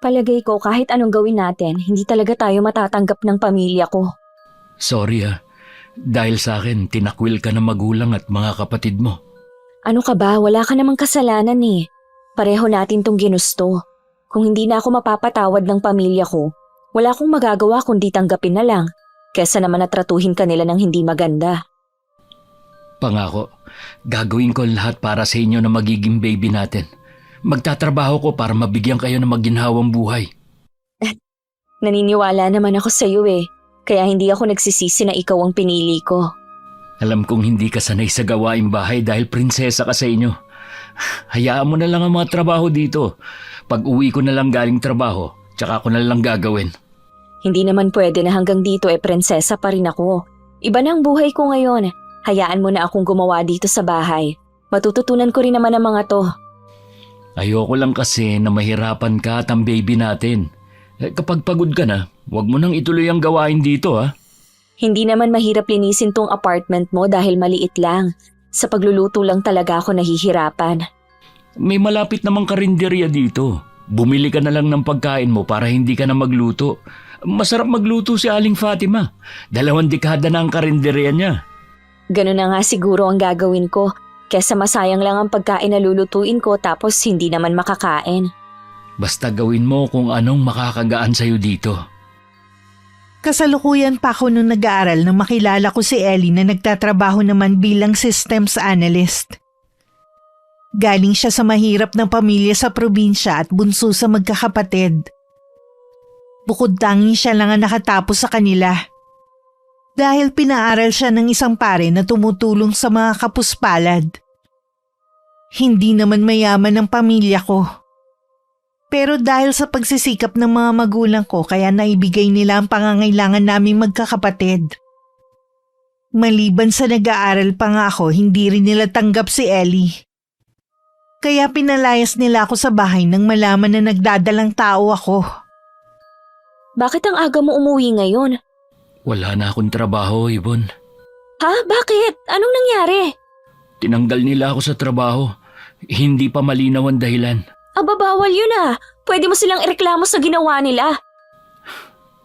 Palagay ko kahit anong gawin natin, hindi talaga tayo matatanggap ng pamilya ko. Sorry dahil sa akin tinakwil ka ng magulang at mga kapatid mo. Ano ka ba? Wala ka namang kasalanan eh. Pareho natin tong ginusto. Kung hindi na ako mapapatawad ng pamilya ko, wala akong magagawa kundi tanggapin na lang. Kesa naman natratuhin ka nila ng hindi maganda. Pangako, gagawin ko ang lahat para sa inyo na magiging baby natin. Magtatrabaho ko para mabigyan kayo ng maginhawang buhay. Naniniwala naman ako sa iyo eh. Kaya hindi ako nagsisisi na ikaw ang pinili ko. Alam kong hindi ka sanay sa gawaing bahay dahil prinsesa ka sa inyo. Hayaan mo na lang ang mga trabaho dito. Pag uwi ko na lang galing trabaho, tsaka ko na lang gagawin. Hindi naman pwede na hanggang dito prinsesa pa rin ako. Iba na ang buhay ko ngayon. Hayaan mo na akong gumawa dito sa bahay. Matututunan ko rin naman ang mga to. Ayoko lang kasi na mahirapan ka at ang baby natin. Kapag pagod ka na, huwag mo nang ituloy ang gawain dito Hindi naman mahirap linisin tong apartment mo dahil maliit lang. Sa pagluluto lang talaga ako nahihirapan. May malapit namang karinderya dito. Bumili ka na lang ng pagkain mo para hindi ka na magluto. Masarap magluto si Aling Fatima. 2 dekada na ang karinderya niya. Ganun na nga siguro ang gagawin ko. Kesa masayang lang ang pagkain na lulutuin ko tapos hindi naman makakain. Basta gawin mo kung anong makakagaan sa'yo dito. Kasalukuyan pa ako nung nag-aaral nang makilala ko si Ellie na nagtatrabaho naman bilang systems analyst. Galing siya sa mahirap ng pamilya sa probinsya at bunso sa magkakapatid. Bukod tanging siya lang ang nakatapos sa kanila. Dahil pinaaral siya ng isang pare na tumutulong sa mga kapuspalad. Hindi naman mayaman ang pamilya ko. Pero dahil sa pagsisikap ng mga magulang ko kaya naibigay nila ang pangangailangan naming magkakapatid. Maliban sa nag-aaral pa nga ako, hindi rin nila tanggap si Ellie. Kaya pinalayas nila ako sa bahay nang malaman na nagdadalang tao ako. Bakit ang aga mo umuwi ngayon? Wala na akong trabaho, Yvonne. Ha? Bakit? Anong nangyari? Tinanggal nila ako sa trabaho. Hindi pa malinaw ang dahilan. Aba, bawal yun Pwede mo silang ireklamo sa ginawa nila.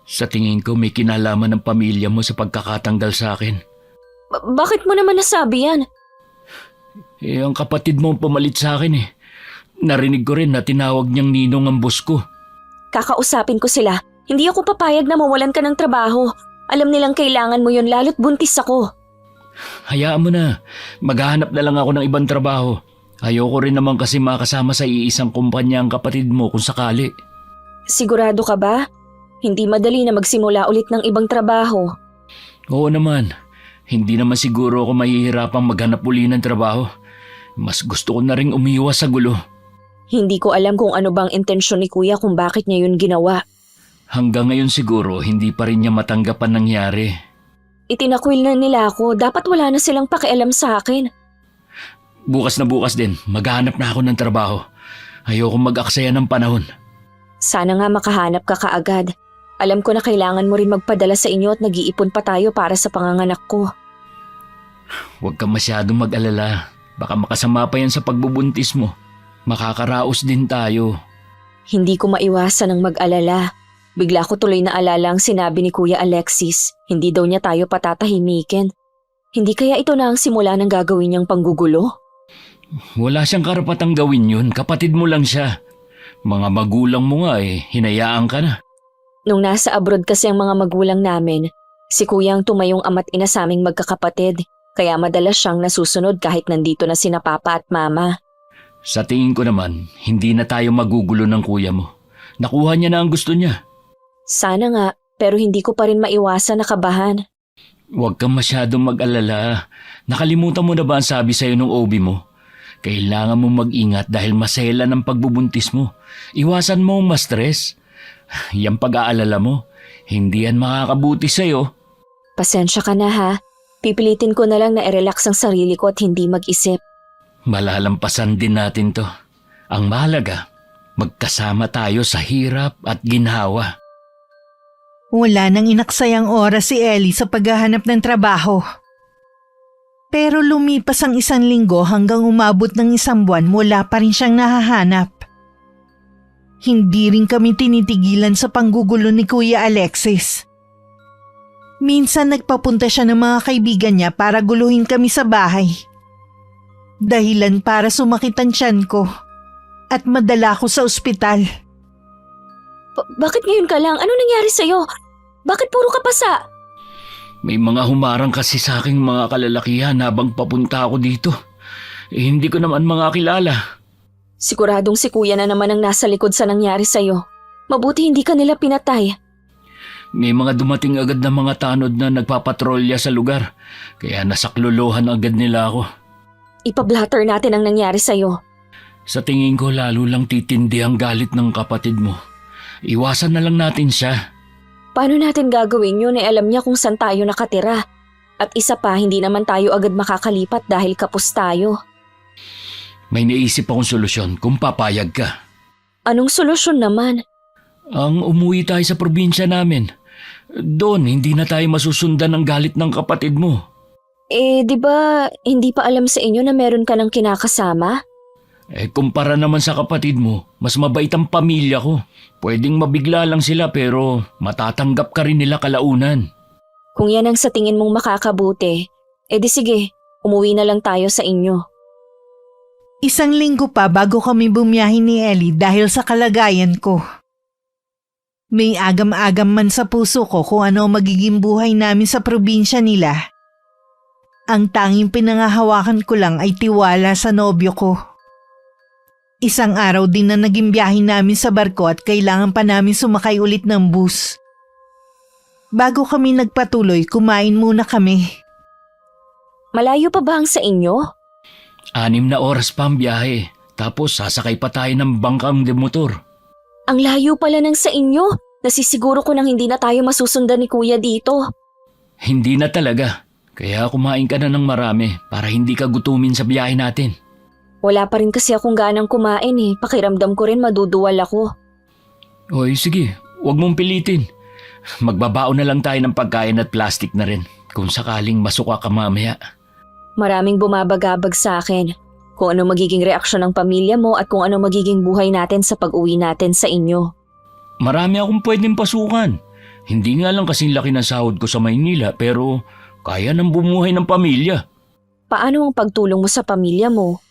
Sa tingin ko may kinalaman ng pamilya mo sa pagkakatanggal sa akin. Bakit mo naman nasabi yan? Ang kapatid mo ang pumalit sa akin Narinig ko rin na tinawag niyang ninong ang boss ko. Kakausapin ko sila. Hindi ako papayag na mawalan ka ng trabaho. Alam nilang kailangan mo yun lalo't buntis ako. Hayaan mo na. Maghahanap na lang ako ng ibang trabaho. Ayoko rin naman kasi makasama sa iisang kumpanya ang kapatid mo kung sakali. Sigurado ka ba? Hindi madali na magsimula ulit ng ibang trabaho. Oo naman. Hindi naman siguro ako mahihirapang maghanap uli ng trabaho. Mas gusto ko na ring umiwas sa gulo. Hindi ko alam kung ano bang intensyon ni Kuya kung bakit niya yun ginawa. Hanggang ngayon siguro hindi pa rin niya matanggap ang nangyari. Itinakwil na nila ako. Dapat wala na silang pakialam sa akin. Bukas na bukas din, maghahanap na ako ng trabaho. Ayoko mag-aksaya ng panahon. Sana nga makahanap ka kaagad. Alam ko na kailangan mo rin magpadala sa inyo at nag-iipon pa tayo para sa panganganak ko. Huwag kang masyadong mag-alala. Baka makasama pa yan sa pagbubuntis mo. Makakaraos din tayo. Hindi ko maiwasan ang mag-alala. Bigla ko tuloy na alala ang sinabi ni Kuya Alexis. Hindi daw niya tayo patatahimikin. Hindi kaya ito na ang simula ng gagawin niyang panggugulo? Wala siyang karapatang gawin yun. Kapatid mo lang siya. Mga magulang mo nga hinayaan ka na. Nung nasa abroad kasi ang mga magulang namin, si Kuya ang tumayong ama't ina sa aming magkakapatid. Kaya madalas siyang nasusunod kahit nandito na sina Papa at Mama. Sa tingin ko naman, hindi na tayo magugulo ng kuya mo. Nakuha niya na ang gusto niya. Sana nga, pero hindi ko pa rin maiwasan na kabahan. Huwag kang masyadong mag-alala. Nakalimutan mo na ba ang sabi sa'yo ng OB mo? Kailangan mo mag-ingat dahil masela ng pagbubuntis mo. Iwasan mo ang ma-stress. Yang pag-aalala mo, hindi yan makakabuti sa'yo. Pasensya ka na ha. Pipilitin ko na lang na i-relax ang sarili ko at hindi mag-isip. Malalampasan din natin to. Ang mahalaga, magkasama tayo sa hirap at ginhawa. Wala nang inaksayang oras si Ellie sa paghahanap ng trabaho. Pero lumipas ang 1 linggo hanggang umabot ng 1 buwan wala pa rin siyang nahahanap. Hindi rin kami tinitigilan sa panggugulo ni Kuya Alexis. Minsan nagpapunta siya ng mga kaibigan niya para guluhin kami sa bahay. Dahilan para sumakit ang tiyan ko at madala ko sa ospital. Bakit ngayon ka lang? Ano nangyari sa'yo? Bakit puro ka pasa? May mga humarang kasi sa aking mga kalalakihan habang papunta ako dito. Hindi ko naman mga kilala. Siguradong si kuya na naman ang nasa likod sa nangyari sa'yo. Mabuti hindi ka nila pinatay. May mga dumating agad na mga tanod na nagpapatrolya sa lugar. Kaya nasaklolohan agad nila ako. Ipablatter natin ang nangyari sa'yo. Sa tingin ko lalo lang titindi ang galit ng kapatid mo. Iwasan na lang natin siya. Paano natin gagawin yun alam niya kung saan tayo nakatira? At isa pa, hindi naman tayo agad makakalipat dahil kapos tayo. May naisip akong solusyon kung papayag ka. Anong solusyon naman? Ang umuwi tayo sa probinsya namin. Doon, hindi na tayo masusundan ng galit ng kapatid mo. Di ba hindi pa alam sa inyo na meron ka ng kinakasama? Kumpara naman sa kapatid mo, mas mabait ang pamilya ko. Pwedeng mabigla lang sila pero matatanggap ka rin nila kalaunan. Kung yan ang sa tingin mong makakabuti, di sige, umuwi na lang tayo sa inyo. Isang linggo pa bago kami bumiyahe ni Ellie dahil sa kalagayan ko. May agam-agam man sa puso ko kung ano ang magiging buhay namin sa probinsya nila. Ang tanging pinangahawakan ko lang ay tiwala sa nobyo ko. Isang araw din na naging biyahe namin sa barko at kailangan pa namin sumakay ulit ng bus. Bago kami nagpatuloy, kumain muna kami. Malayo pa ba ang sa inyo? 6 na oras pa ang biyahe, tapos sasakay pa tayo ng bangkang de motor. Ang layo pala ng sa inyo. Nasisiguro ko nang hindi na tayo masusundan ni kuya dito. Hindi na talaga, kaya kumain ka na ng marami para hindi ka gutumin sa biyahe natin. Wala pa rin kasi akong ganang kumain Pakiramdam ko rin maduduwal ako. Oy, sige, huwag mong pilitin. Magbabaon na lang tayo ng pagkain at plastic na rin kung sakaling masuka ka mamaya. Maraming bumabagabag sa akin. Kung ano magiging reaksyon ng pamilya mo at kung ano magiging buhay natin sa pag-uwi natin sa inyo. Marami akong pwedeng pasukan. Hindi nga lang kasing laki ng sahod ko sa Maynila pero kaya nang bumuhay ng pamilya. Paano ang pagtulong mo sa pamilya mo?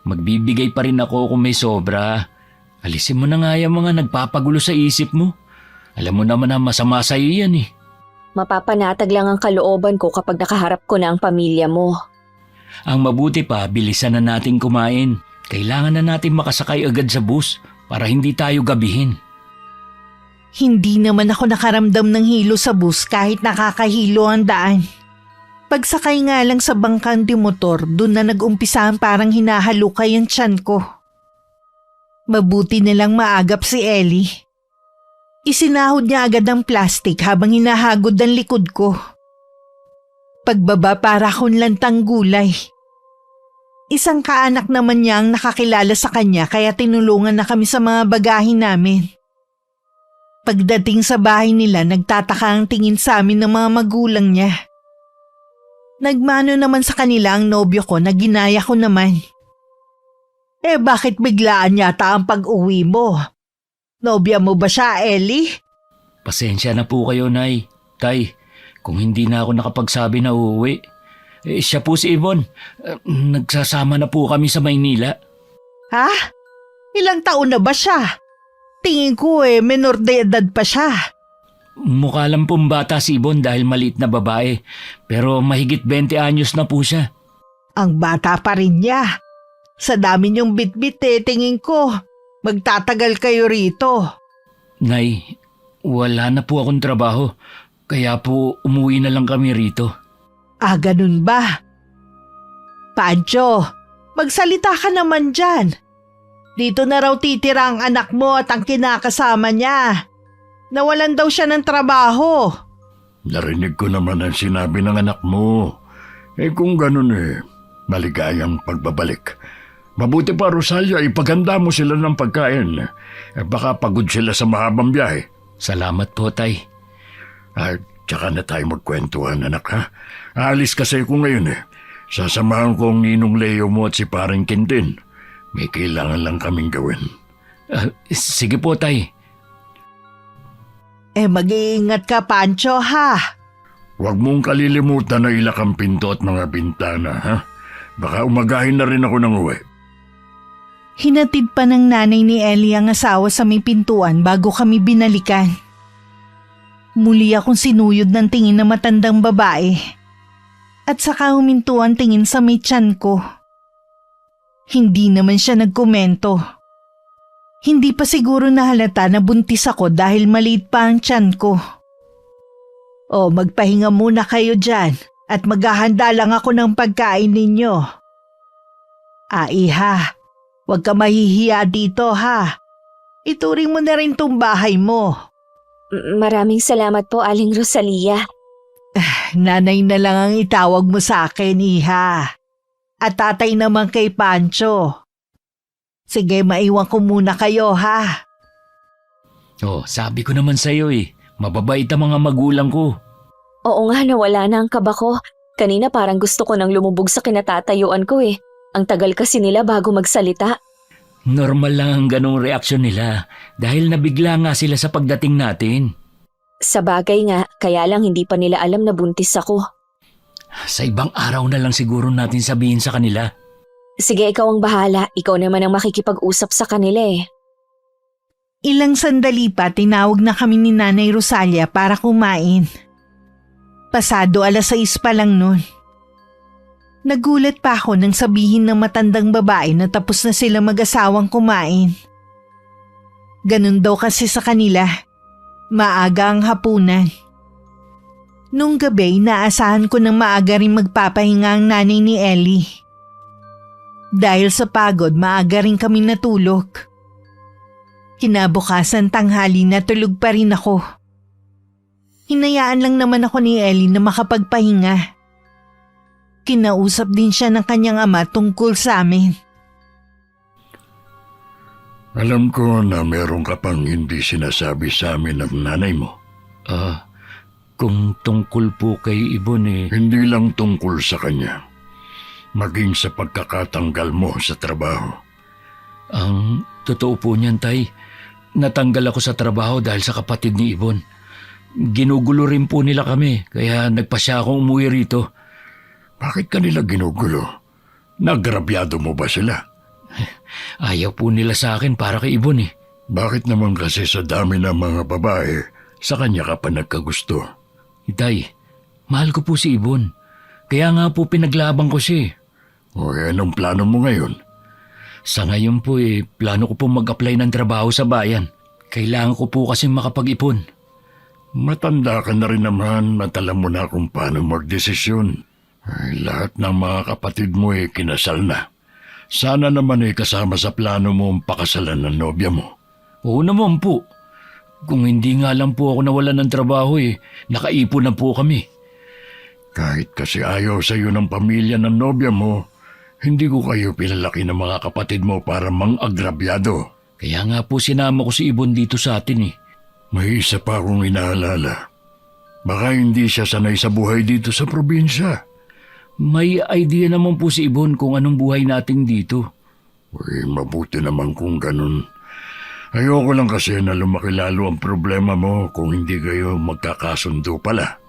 Magbibigay pa rin ako kung may sobra. Alisin mo na nga yung mga nagpapagulo sa isip mo. Alam mo naman na masama sa iyo yan Mapapanatag lang ang kalooban ko kapag nakaharap ko na ang pamilya mo. Ang mabuti pa, bilisan na natin kumain. Kailangan na natin makasakay agad sa bus para hindi tayo gabihin. Hindi naman ako nakaramdam ng hilo sa bus kahit nakakahilo ang daan. Pagsakay nga lang sa bangkang de motor, doon na nag-umpisa ang parang hinahalukay ang tiyan ko. Mabuti nilang maagap si Ellie. Isinahod niya agad ang plastic habang hinahagod ang likod ko. Pagbaba para akong lantang gulay. Isang kaanak naman niya ang nakakilala sa kanya kaya tinulungan na kami sa mga bagahin namin. Pagdating sa bahay nila, nagtataka ang tingin sa amin ng mga magulang niya. Nagmano naman sa kanila ang nobyo ko na ginaya ko naman. Bakit biglaan yata ang pag-uwi mo? Nobya mo ba siya, Ellie? Pasensya na po kayo, Nay. Tay, kung hindi na ako nakapagsabi na uuwi. Siya po si Yvonne. Nagsasama na po kami sa Maynila. Ha? Ilang taon na ba siya? Tingin ko menor de edad pa siya. Mukha lang pong bata si Yvonne dahil maliit na babae. Pero mahigit 20 anyos na po siya. Ang bata pa rin niya. Sa dami niyong bitbit tingin ko. Magtatagal kayo rito. Nay, wala na po akong trabaho. Kaya po umuwi na lang kami rito. Ganun ba? Pancho, magsalita ka naman dyan. Dito na raw titira ang anak mo at ang kinakasama niya. Nawalan daw siya ng trabaho. Narinig ko naman ang sinabi ng anak mo. Kung ganun maligayang pagbabalik. Mabuti pa, Rosalia, ipaganda mo sila ng pagkain. Baka pagod sila sa mahabang biyahe. Salamat po, Tay. Tsaka na tayo magkwentuhan, anak, ha? Aalis kasi ko ngayon Sasamahan ko ang ninong Leo mo at si paring Quintin. May kailangan lang kaming gawin. Sige po, Tay. Mag-iingat ka, Pancho, ha? Huwag mong kalilimutan na ilak ang pinto at mga bintana, ha? Baka umagahin na rin ako ng uwi. Hinatid pa ng nanay ni Ellie ang asawa sa may pintuan bago kami binalikan. Muli akong sinuyod ng tingin na matandang babae. At saka huminto ang tingin sa may tiyan ko. Hindi naman siya nagkomento. Hindi pa siguro nahalata na buntis ako dahil maliit pa ang tiyan ko. O magpahinga muna kayo dyan at maghahanda lang ako ng pagkain ninyo. Iha, huwag ka mahihiya dito ha. Ituring mo na rin tong bahay mo. Maraming salamat po, Aling Rosalia. Nanay na lang ang itawag mo sa akin, Iha. At tatay naman kay Pancho. Sige, maiwan ko muna kayo, ha? Sabi ko naman sa'yo mababait ang mga magulang ko. Oo nga, nawala na ang kaba ko. Kanina parang gusto ko nang lumubog sa kinatatayuan ko Ang tagal kasi nila bago magsalita. Normal lang ang ganong reaksyon nila dahil nabigla nga sila sa pagdating natin. Sa bagay nga, kaya lang hindi pa nila alam na buntis ako. Sa ibang araw na lang siguro natin sabihin sa kanila. Sige, ikaw ang bahala. Ikaw naman ang makikipag-usap sa kanila Ilang sandali pa tinawag na kami ni Nanay Rosalia para kumain. Pasado 6:00 pa lang nun. Nagulat pa ako nang sabihin ng matandang babae na tapos na sila mag-asawang kumain. Ganun daw kasi sa kanila. Maaga ang hapunan. Nung gabi, naasahan ko ng maaga rin magpapahinga ang nanay ni Ellie. Dahil sa pagod, maaga rin kami natulog. Kinabukasan tanghali natulog pa rin ako. Hinayaan lang naman ako ni Ellie na makapagpahinga. Kinausap din siya ng kanyang ama tungkol sa amin. Alam ko na meron ka pang hindi sinasabi sa amin ng nanay mo. Kung tungkol po kay Ibon Hindi lang tungkol sa kanya. Maging sa pagkakatanggal mo sa trabaho. Ang totoo po niyan, Tay. Natanggal ako sa trabaho dahil sa kapatid ni Ibon. Ginugulo rin po nila kami, kaya nagpasya akong umuwi rito. Bakit kanila ginugulo? Nagrabyado mo ba sila? Ayaw po nila sa akin para kay Ibon Bakit naman kasi sa dami ng mga babae, sa kanya ka pa nagkagusto? Tay, mahal ko po si Ibon. Kaya nga po pinaglaban ko siya Anong plano mo ngayon? Sa ngayon po plano ko po mag-apply ng trabaho sa bayan. Kailangan ko po kasi makapag-ipon. Matanda ka na rin naman at alam mo na kung paano magdesisyon. Lahat ng mga kapatid mo kinasal na. Sana naman kasama sa plano mo ang pakasalan ng nobya mo. Oo naman po. Kung hindi nga lang po ako nawalan ng trabaho nakaipon na po kami. Kahit kasi ayaw sa iyo ng pamilya ng nobya mo, hindi ko kayo pinalaki ng mga kapatid mo para mang-agrabyado. Kaya nga po sinama ko si Ibon dito sa atin May isa pa akong inaalala. Baka hindi siya sanay sa buhay dito sa probinsya. May idea naman po si Ibon kung anong buhay natin dito. Mabuti naman kung ganun. Ayoko lang kasi na lumaki lalo ang problema mo kung hindi kayo magkakasundo pala.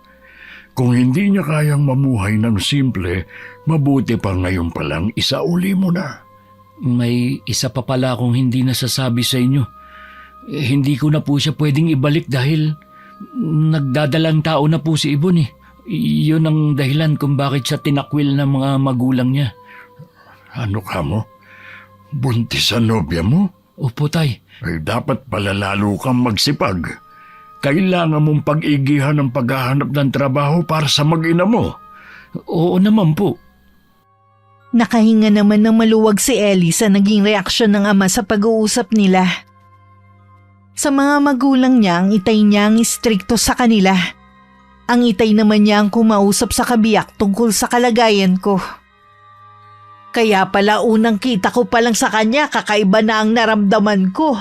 Kung hindi niya kayang mamuhay ng simple, mabuti pa ngayon pa lang isauli mo na. May isa pa pala akong hindi nasasabi sa inyo. Hindi ko na po siya pwedeng ibalik dahil nagdadalang tao na po si Ibon Yun ang dahilan kung bakit siya tinakwil ng mga magulang niya. Ano ka mo? Buntis ang nobya mo? Opo, Tay. Dapat pala lalo kang magsipag. Kailangan mong pag-igihan ng paghahanap ng trabaho para sa mag-ina mo. Oo naman po. Nakahinga naman ng maluwag si Ellie sa naging reaksyon ng ama sa pag-uusap nila. Sa mga magulang niya, ang itay niya ang istrikto sa kanila. Ang itay naman niya ang kumausap sa kabiyak tungkol sa kalagayan ko. Kaya pala unang kita ko palang sa kanya, kakaiba na ang naramdaman ko.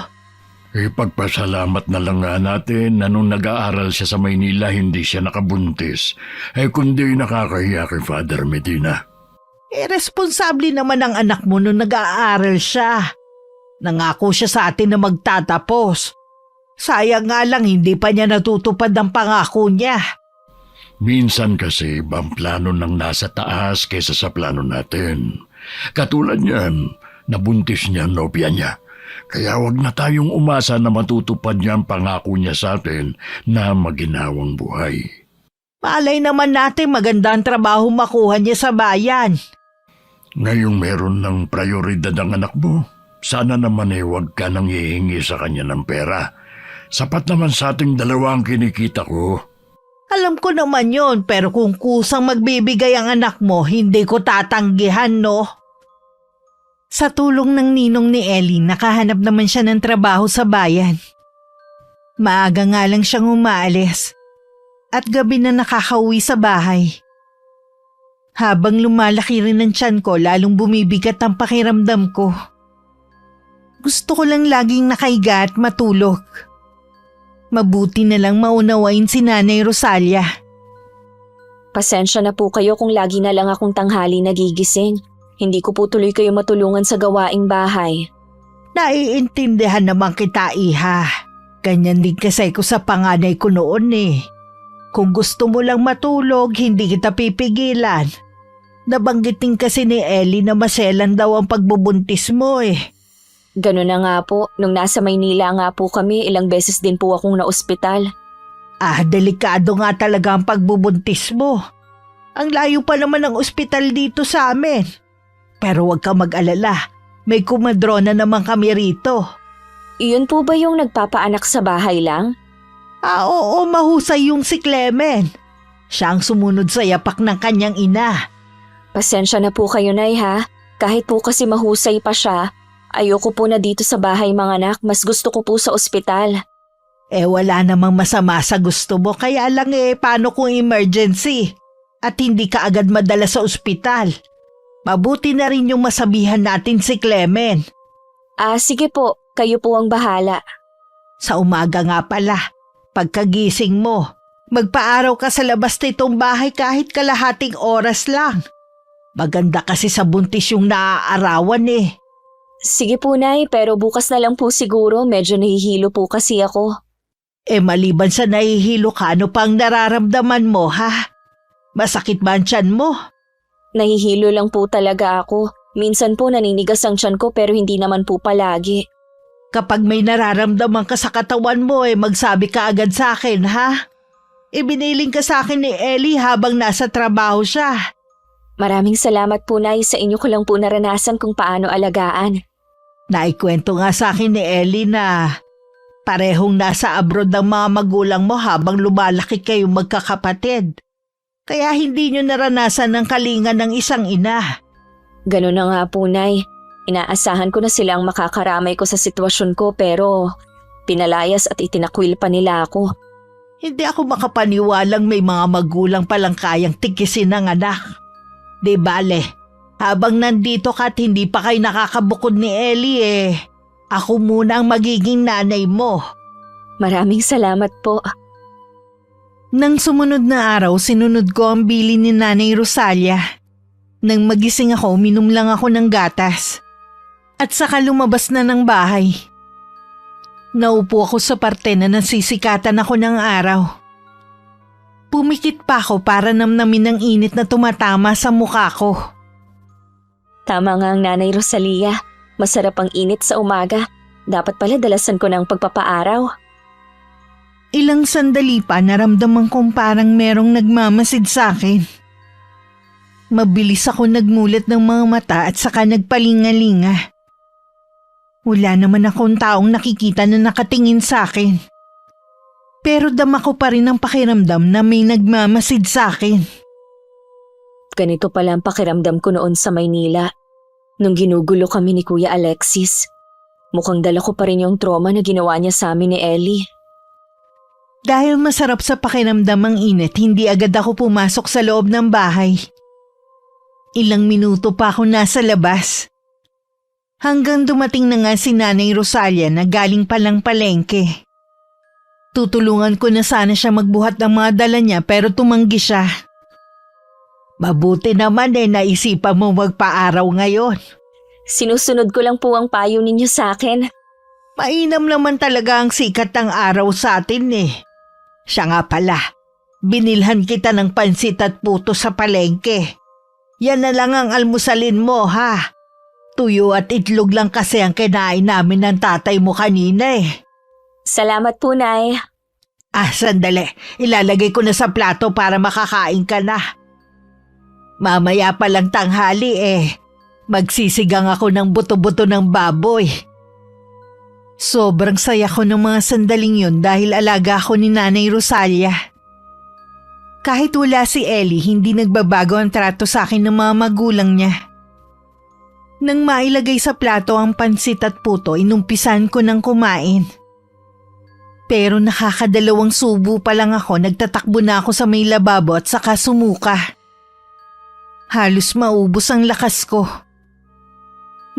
Pagpasalamat na lang nga natin na nung nag-aaral siya sa Maynila hindi siya nakabuntis. Kundi nakakahiya kay Father Medina. Responsable naman ang anak mo nung nag-aaral siya. Nangako siya sa atin na magtatapos. Sayang nga lang hindi pa niya natutupad ang pangako niya. Minsan kasi ibang plano ng nasa taas kaysa sa plano natin. Katulad niyan, nabuntis niya ang nobya niya. Kaya wag na tayong umasa na matutupad niya ang pangako niya sa atin na maginawang buhay. Malay naman natin maganda ang trabaho makuha niya sa bayan. Ngayong meron ng prioridad ang anak mo, sana naman huwag ka nang hihingi sa kanya ng pera. Sapat naman sa ating dalawa ang kinikita ko. Alam ko naman yon, pero kung kusang magbibigay ang anak mo, hindi ko tatanggihan, no? Sa tulong ng ninong ni Ellie, nakahanap naman siya ng trabaho sa bayan. Maaga nga lang siyang umaalis at gabi na nakakauwi sa bahay. Habang lumalaki rin ang tiyan ko, lalong bumibigat ang pakiramdam ko. Gusto ko lang laging nakaiga at matulog. Mabuti na lang maunawain si Nanay Rosalia. Pasensya na po kayo kung lagi na lang akong tanghali nagigising. Hindi ko po tuloy kayo matulungan sa gawaing bahay. Naiintindihan naman kita, iha. Ganyan din kasi ko sa panganay ko noon eh. Kung gusto mo lang matulog, hindi kita pipigilan. Nabanggitin kasi ni Ellie na maselan daw ang pagbubuntis mo eh. Ganun na nga po, nung nasa Maynila nga po kami, ilang beses din po akong naospital. Delikado nga talaga ang pagbubuntis mo. Ang layo pa naman ng ospital dito sa amin. Pero huwag ka mag-alala, may kumadrona naman kami rito. Iyon po ba yung nagpapaanak sa bahay lang? Oo, mahusay yung si Clement. Siya ang sumunod sa yapak ng kanyang ina. Pasensya na po kayo, Nay, ha? Kahit po kasi mahusay pa siya, ayoko po na dito sa bahay mga anak, mas gusto ko po sa ospital. Wala namang masama sa gusto mo, kaya lang paano kung emergency? At hindi ka agad madala sa ospital? Mabuti na rin yung masabihan natin si Clement. Sige po, kayo po ang bahala. Sa umaga nga pala, pagkagising mo, magpaaraw ka sa labas nitong bahay kahit kalahating oras lang. Maganda kasi sa buntis yung naaarawan eh. Sige po, Nay, pero bukas na lang po siguro, medyo nahihilo po kasi ako. Maliban sa nahihilo ka, ano pang nararamdaman mo ha? Masakit ba ang tiyan mo? Nahihilo lang po talaga ako. Minsan po naninigas ang tiyan ko pero hindi naman po palagi. Kapag may nararamdaman ka sa katawan mo magsabi ka agad sa akin ha? Ibiniling ka sa akin ni Ellie habang nasa trabaho siya. Maraming salamat po, Nay, sa inyo ko lang po naranasan kung paano alagaan. Naikwento nga sa akin ni Ellie na parehong nasa abroad ang mga magulang mo habang lumalaki kayong magkakapatid. Kaya hindi nyo naranasan ng kalinga ng isang ina. Ganun na nga po, Nay. Inaasahan ko na silang makakaramay ko sa sitwasyon ko pero pinalayas at itinakwil pa nila ako. Hindi ako makapaniwalang may mga magulang palang kayang tikisin ng anak. Di bale, habang nandito ka at hindi pa kayo nakakabukod ni Ellie ako muna ang magiging nanay mo. Maraming salamat po. Nang sumunod na araw, sinunod ko ang bili ni Nanay Rosalia. Nang magising ako, uminom lang ako ng gatas. At saka lumabas na ng bahay. Naupo ako sa parte na nasisikatan ako ng araw. Pumikit pa ako para namnamin ang init na tumatama sa mukha ko. Tama nga ang Nanay Rosalia. Masarap ang init sa umaga. Dapat pala dalasan ko ng pagpapaaraw. Ilang sandali pa naramdaman kong parang merong nagmamasid sa akin. Mabilis ako nagmulat ng mga mata at saka nagpalingalinga. Wala naman akong taong nakikita na nakatingin sa akin. Pero dama ko pa rin ang pakiramdam na may nagmamasid sa akin. Ganito pala ang pakiramdam ko noon sa Maynila. Nung ginugulo kami ni Kuya Alexis. Mukhang dala ko pa rin yung trauma na ginawa niya sa amin ni Ellie. Dahil masarap sa pakiramdam ang init, hindi agad ako pumasok sa loob ng bahay. Ilang minuto pa ako nasa labas. Hanggang dumating na nga si Nanay Rosalia na galing palang palengke. Tutulungan ko na sana siya magbuhat ng mga dala niya pero tumanggi siya. Mabuti naman naisipan mo magpaaraw ngayon. Sinusunod ko lang po ang payo ninyo sa akin. Mainam naman talaga ang sikat ng araw sa atin eh. Siya nga pala, binilhan kita ng pansit at puto sa palengke. Yan na lang ang almusalin mo ha. Tuyo at itlog lang kasi ang kinain namin ng tatay mo kanina eh. Salamat po, Nay. Sandali. Ilalagay ko na sa plato para makakain ka na. Mamaya pa lang tanghali eh. Magsisigang ako ng buto-buto ng baboy. Sobrang saya ko ng mga sandaling yun dahil alaga ako ni Nanay Rosalia. Kahit wala si Ellie, hindi nagbabago ang trato sa akin ng mga magulang niya. Nang mailagay sa plato ang pansit at puto, inumpisan ko ng kumain. Pero nakakadalawang subo pa lang ako, nagtatakbo na ako sa may lababo at saka sumuka. Halos maubos ang lakas ko.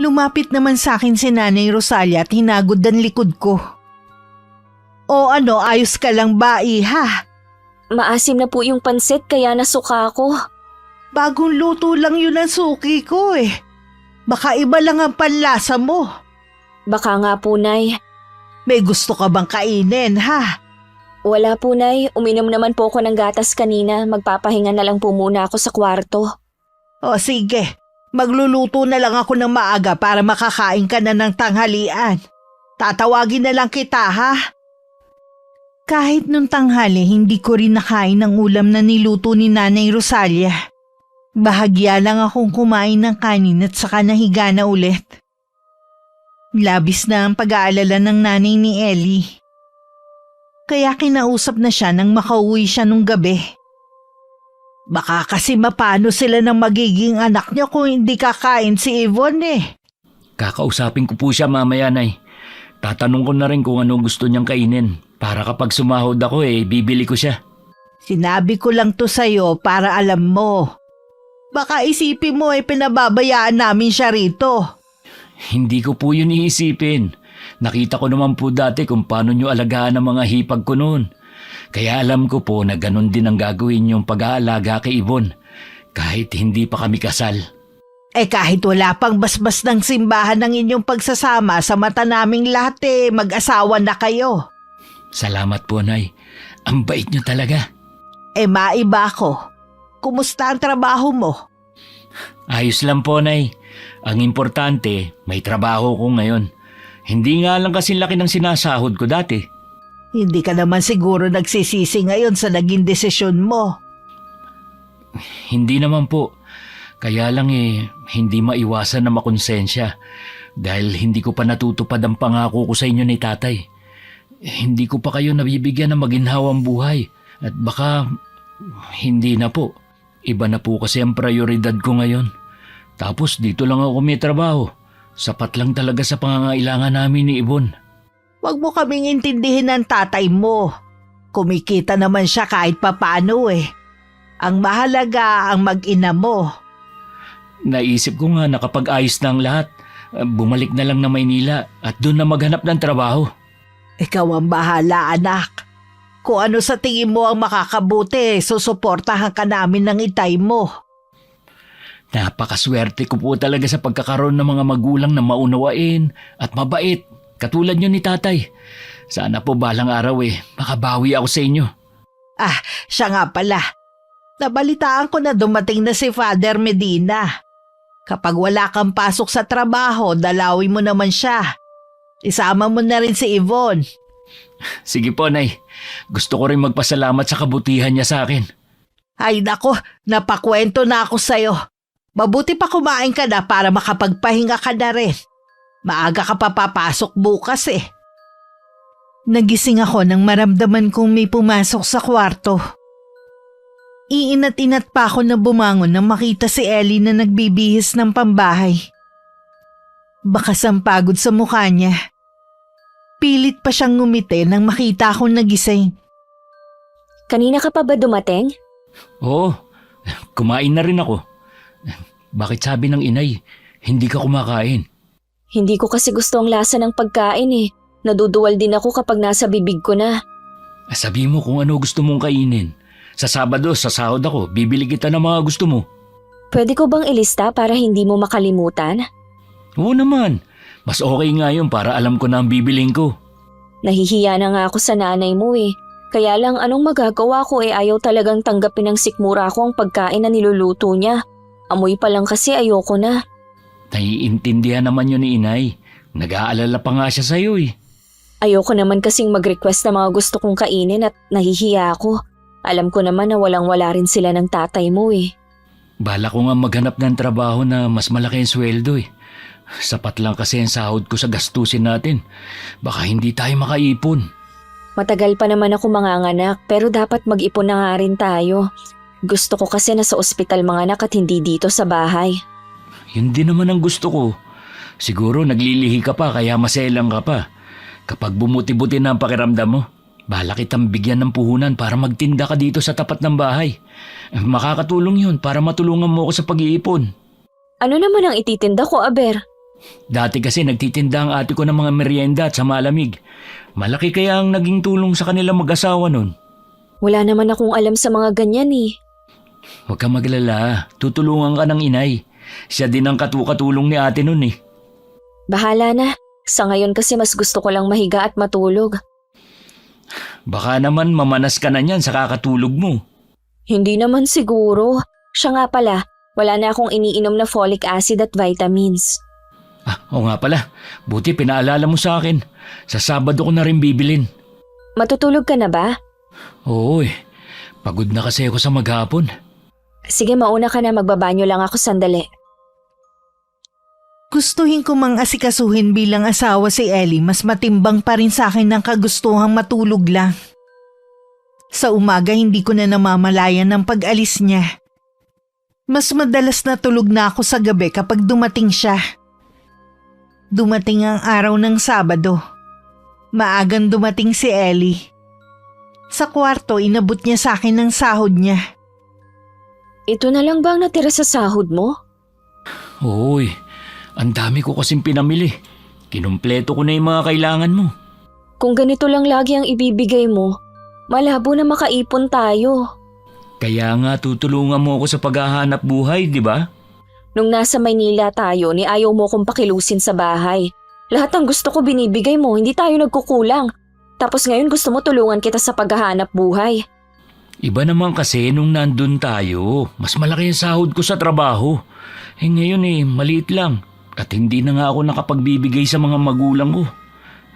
Lumapit naman sa akin si Nanay Rosalia at hinagod ang likod ko. O ano, ayos ka lang ba, iha? Maasim na po yung pansit kaya nasuka ako. Bagong luto lang yun ang suki ko eh. Baka iba lang ang panlasa mo. Baka nga po, Nay. May gusto ka bang kainin, ha? Wala po, Nay. Uminom naman po ako ng gatas kanina. Magpapahinga na lang po muna ako sa kwarto. O sige, magluluto na lang ako ng maaga para makakain ka na ng tanghalian. Tatawagin na lang kita, ha? Kahit nung tanghali, hindi ko rin nakain ang ulam na niluto ni Nanay Rosalia. Bahagya lang akong kumain ng kanin at saka nahiga na ulit. Labis na ang pag-aalala ng nanay ni Ellie. Kaya kinausap na siya nang makauwi siya nung gabi. Baka kasi mapano sila ng magiging anak niya kung hindi kakain si Yvonne eh. Kakausapin ko po siya mamaya, Nay. Tatanong ko na rin kung ano gusto niyang kainin. Para kapag sumahod ako bibili ko siya. Sinabi ko lang to sa'yo para alam mo. Baka isipin mo pinababayaan namin siya rito. Hindi ko po yun iisipin. Nakita ko naman po dati kung paano niyo alagaan ang mga hipag ko noon. Kaya alam ko po na ganun din ang gagawin yung pag-aalaga kay Yvonne. Kahit hindi pa kami kasal. Kahit wala pang basbas ng simbahan ng inyong pagsasama, sa mata naming lahat mag-asawa na kayo. Salamat po, Nay. Ang bait niyo talaga. Maiba ako. Kumusta ang trabaho mo? Ayos lang po, Nay. Ang importante, may trabaho ko ngayon. Hindi nga lang kasi laki ng sinasahod ko dati. Hindi ka naman siguro nagsisisi ngayon sa naging desisyon mo. Hindi naman po. Kaya lang hindi maiwasan na makonsensya dahil hindi ko pa natutupad ang pangako ko sa inyo ni tatay. Hindi ko pa kayo nabibigyan ng maginhawang buhay at baka hindi na po. Iba na po kasi ang prioridad ko ngayon. Tapos dito lang ako may trabaho. Sapat lang talaga sa pangangailangan namin ni Yvonne. Huwag mo kaming intindihin ng tatay mo. Kumikita naman siya kahit papaano Ang mahalaga ang mag-ina mo. Naisip ko nga na kapag ayos na ang lahat, bumalik na lang na Maynila at doon na maghanap ng trabaho. Ikaw ang bahala, anak. Kung ano sa tingin mo ang makakabuti, susuportahan ka namin ng itay mo. Napakaswerte ko po talaga sa pagkakaroon ng mga magulang na maunawain at mabait, katulad nyo ni tatay. Sana po balang araw makabawi ako sa inyo. Siya nga pala. Nabalitaan ko na dumating na si Father Medina. Kapag wala kang pasok sa trabaho, dalawin mo naman siya. Isama mo na rin si Yvonne. Sige po, Nay. Gusto ko rin magpasalamat sa kabutihan niya sa akin. Ay nako, napakwento na ako sa'yo. Mabuti pa kumain ka na para makapagpahinga ka na rin. Maaga ka pa papasok bukas Nagising ako nang maramdaman kong may pumasok sa kwarto. Iinat-inat pa ako na bumangon nang makita si Ellie na nagbibihis ng pambahay. Bakas ang pagod sa mukha niya. Pilit pa siyang ngumiti nang makita akong nagising. Kanina ka pa ba dumating? Oo, kumain na rin ako. Bakit sabi ng inay, hindi ka kumakain? Hindi ko kasi gusto ang lasa ng pagkain Naduduwal din ako kapag nasa bibig ko na. Sabi mo kung ano gusto mong kainin. Sa Sabado, sa sahod ako, bibili kita ng mga gusto mo. Pwede ko bang ilista para hindi mo makalimutan? Oo naman. Mas okay nga yun para alam ko na ang bibiling ko. Nahihiya na nga ako sa nanay mo eh. Kaya lang anong magagawa ko ayaw talagang tanggapin ng sikmura ko ang pagkain na niluluto niya. Amoy pa lang kasi ayoko na. Naiintindihan naman yun ni inay. Nag-aalala pa nga siya sa'yo eh. Ayoko naman kasing mag-request na mga gusto kong kainin at nahihiya ako. Alam ko naman na walang-wala rin sila ng tatay mo eh. Bala ko nga maghanap ng trabaho na mas malaki ang sweldo eh. Sapat lang kasi ang sahod ko sa gastusin natin. Baka hindi tayo makaipon. Matagal pa naman ako manganganak pero dapat mag-ipon na nga rin tayo. Gusto ko kasi nasa ospital manganak at hindi dito sa bahay. Yun din naman ang gusto ko. Siguro naglilihi ka pa kaya maselang ka pa. Kapag bumuti-buti na ang pakiramdam mo, bala kitang bigyan ng puhunan para magtinda ka dito sa tapat ng bahay. Makakatulong yun para matulungan mo ako sa pag-iipon. Ano naman ang ititinda ko, Aber? Dati kasi nagtitinda ang ate ko ng mga merienda at sa malamig. Malaki kaya ang naging tulong sa kanila mag-asawa nun. Wala naman akong alam sa mga ganyan eh. Huwag kang maglala, tutulungan ka ng inay. Siya din ang katulong ni ate nun eh. Bahala na. Sa ngayon kasi mas gusto ko lang mahiga at matulog. Baka naman mamanas ka na niyan sa kakatulog mo. Hindi naman siguro. Siya nga pala, wala na akong iniinom na folic acid at vitamins. Oo nga pala, buti pinaalala mo sa akin. Sa Sabado ko na rin bibilin. Matutulog ka na ba? Oo eh, pagod na kasi ako sa maghapon. Sige, mauna ka na, magbabanyo lang ako sandali. Gustuhin ko mang asikasuhin bilang asawa si Ellie, mas matimbang pa rin sa akin ng kagustuhang matulog lang. Sa umaga hindi ko na namamalayan ng pag-alis niya. Mas madalas na tulog na ako sa gabi kapag dumating siya. Dumating ang araw ng Sabado. Maagang dumating si Ellie. Sa kwarto, inabot niya sa akin ng sahod niya. Ito na lang ba ang natira sa sahod mo? Oo eh, ang dami ko kasing pinamili. Kinumpleto ko na yung mga kailangan mo. Kung ganito lang lagi ang ibibigay mo, malabo na makaipon tayo. Kaya nga tutulungan mo ako sa paghahanap buhay, di ba? Nung nasa Maynila tayo, ni ayaw mo kong pakilusin sa bahay. Lahat ng gusto ko binibigay mo, hindi tayo nagkukulang. Tapos ngayon gusto mo tulungan kita sa paghahanap buhay. Iba naman kasi nung nandun tayo, mas malaki ang sahod ko sa trabaho. Ngayon maliit lang. At hindi na nga ako nakapagbibigay sa mga magulang ko.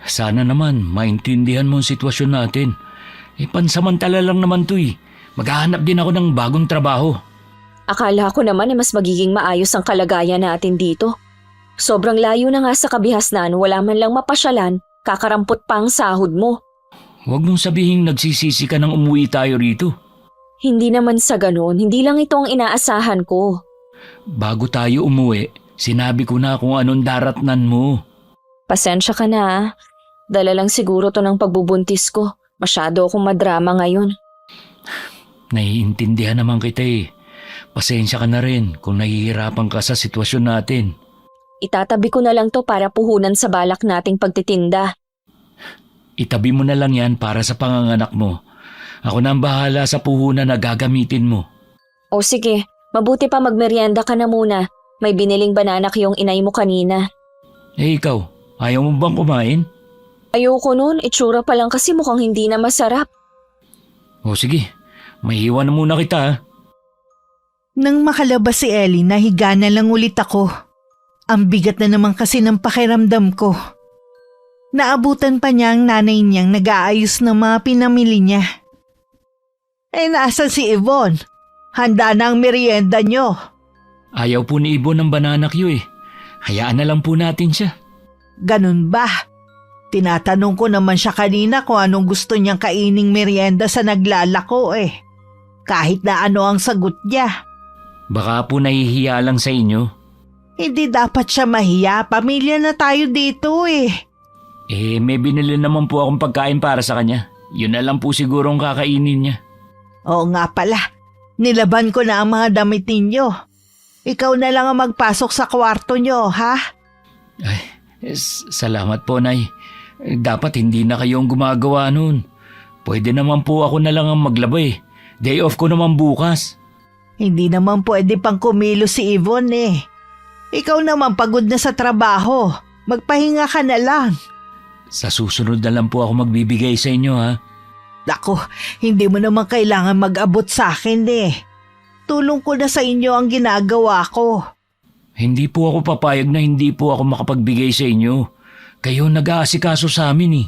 Sana naman maintindihan mo ang sitwasyon natin. Pansamantala lang naman to eh. Maghahanap din ako ng bagong trabaho. Akala ko naman mas magiging maayos ang kalagayan natin dito. Sobrang layo na nga sa kabihasnan, wala man lang mapasyalan, kakarampot pa ang sahod mo. Huwag mong sabihing nagsisisi ka nang umuwi tayo rito. Hindi naman sa ganon, hindi lang ito ang inaasahan ko. Bago tayo umuwi, sinabi ko na kung anong daratnan mo. Pasensya ka na ah. Dala lang siguro to ng pagbubuntis ko. Masyado akong madrama ngayon. Naiintindihan naman kita eh. Pasensya ka na rin kung nahihirapan ka sa sitwasyon natin. Itatabi ko na lang to para puhunan sa balak nating pagtitinda. Itabi mo na lang yan para sa panganganak mo. Ako na ang bahala sa puhunan na gagamitin mo. O sige, mabuti pa magmerienda ka na muna. May biniling banana yung inay mo kanina. Ikaw, ayaw mo bang kumain? Ayoko nun, itsura pa lang kasi mukhang hindi na masarap. O sige, maiiwan na muna kita ha. Nang makalabas si Ellie, nahiga na lang ulit ako. Ang bigat na naman kasi ng pakiramdam ko. Naabutan pa niya ang nanay niyang nag-aayos ng mga pinamili niya. Nasan si Yvonne? Handa na ang merienda niyo. Ayaw po ni Ibo ng banana Q eh. Hayaan na lang po natin siya. Ganun ba? Tinatanong ko naman siya kanina kung anong gusto niyang kaining merienda sa naglalako eh. Kahit na ano ang sagot niya. Baka po nahihiya lang sa inyo. Hindi dapat siya mahiya. Pamilya na tayo dito eh. May binili naman po akong pagkain para sa kanya. Yun na lang po siguro ang kakainin niya. Oo nga pala. Nilaban ko na ang mga damit ninyo. Ikaw na lang ang magpasok sa kwarto niyo, ha? Ay, salamat po, Nay. Dapat hindi na kayong gumagawa nun. Pwede naman po ako na lang ang maglaba eh. Day off ko naman bukas. Hindi naman pwede pang kumilo si Yvonne eh. Ikaw naman pagod na sa trabaho. Magpahinga ka na lang. Sa susunod na lang po ako magbibigay sa inyo ha. Naku, hindi mo naman kailangan mag-abot sa akin eh. Tulong ko na sa inyo ang ginagawa ko. Hindi po ako papayag na hindi po ako makapagbigay sa inyo. Kayo nag-aasikaso sa amin eh.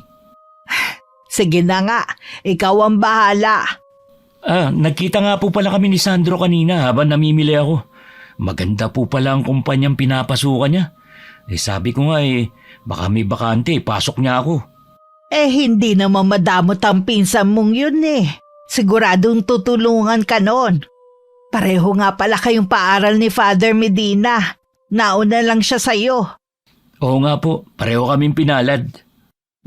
Sige na nga, ikaw ang bahala. Nagkita nga po pala kami ni Sandro kanina habang namimili ako. Maganda po pala ang kumpanyang pinapasukan niya. Sabi ko nga baka may bakante, pasok niya ako. Hindi naman madamot ang pinsan mong yun eh. Siguradong tutulungan ka noon. Pareho nga pala kayong paaral ni Father Medina. Nauna lang siya sa'yo. Oo nga po, pareho kaming pinalad.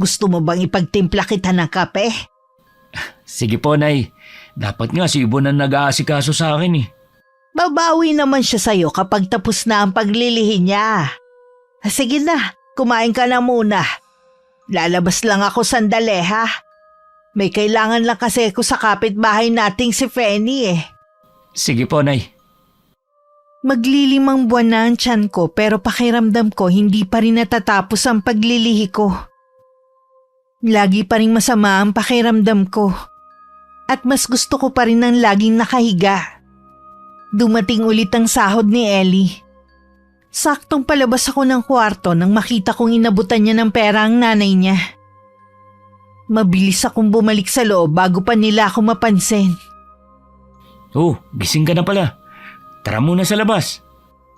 Gusto mo bang ipagtimpla kita ng kape? Sige po, Nay. Dapat nga si Ibon ang nag-aasikaso sa akin eh. Babawi naman siya sa'yo kapag tapos na ang paglilihi niya. Sige na, kumain ka na muna. Lalabas lang ako sandali ha. May kailangan lang kasi ako sa kapitbahay nating si Fanny eh. Sige po, Nay. Maglilimang buwan na ang tiyan ko pero pakiramdam ko hindi pa rin natatapos ang paglilihi ko. Lagi pa rin masama ang pakiramdam ko. At mas gusto ko pa rin ng laging nakahiga. Dumating ulit ang sahod ni Ellie. Saktong palabas ako ng kwarto nang makita kong inabutan niya ng pera ang nanay niya. Mabilis akong bumalik sa loob bago pa nila ako mapansin. Oh, gising ka na pala. Tara muna sa labas.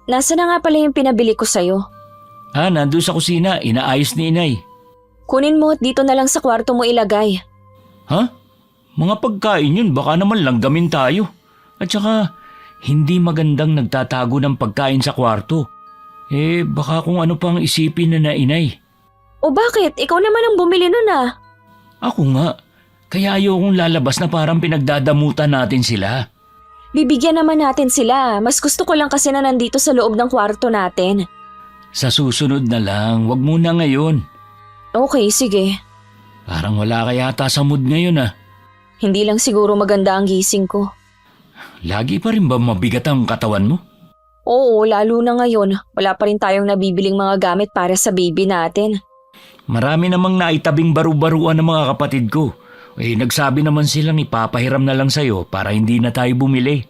Nasaan na nga pala yung pinabili ko sa'yo? Nandun sa kusina. Inaayos ni Inay. Kunin mo at dito na lang sa kwarto mo ilagay. Ha? Mga pagkain yun, baka naman langgamin tayo. At saka, hindi magandang nagtatago ng pagkain sa kwarto. Baka kung ano pang isipin na Inay. O bakit? Ikaw naman ang bumili nun ah. Ako nga. Kaya ayokong lalabas na parang pinagdadamutan natin sila. Bibigyan naman natin sila. Mas gusto ko lang kasi na nandito sa loob ng kwarto natin. Sa susunod na lang, wag muna ngayon. Okay, sige. Parang wala ka yata sa mood ngayon ah. Hindi lang siguro maganda ang gising ko. Lagi pa rin ba mabigat ang katawan mo? Oo, lalo na ngayon. Wala pa rin tayong nabibiling mga gamit para sa baby natin. Marami namang naitabing baru-baruan ng mga kapatid ko. Nagsabi naman silang ipapahiram na lang sa'yo para hindi na tayo bumili.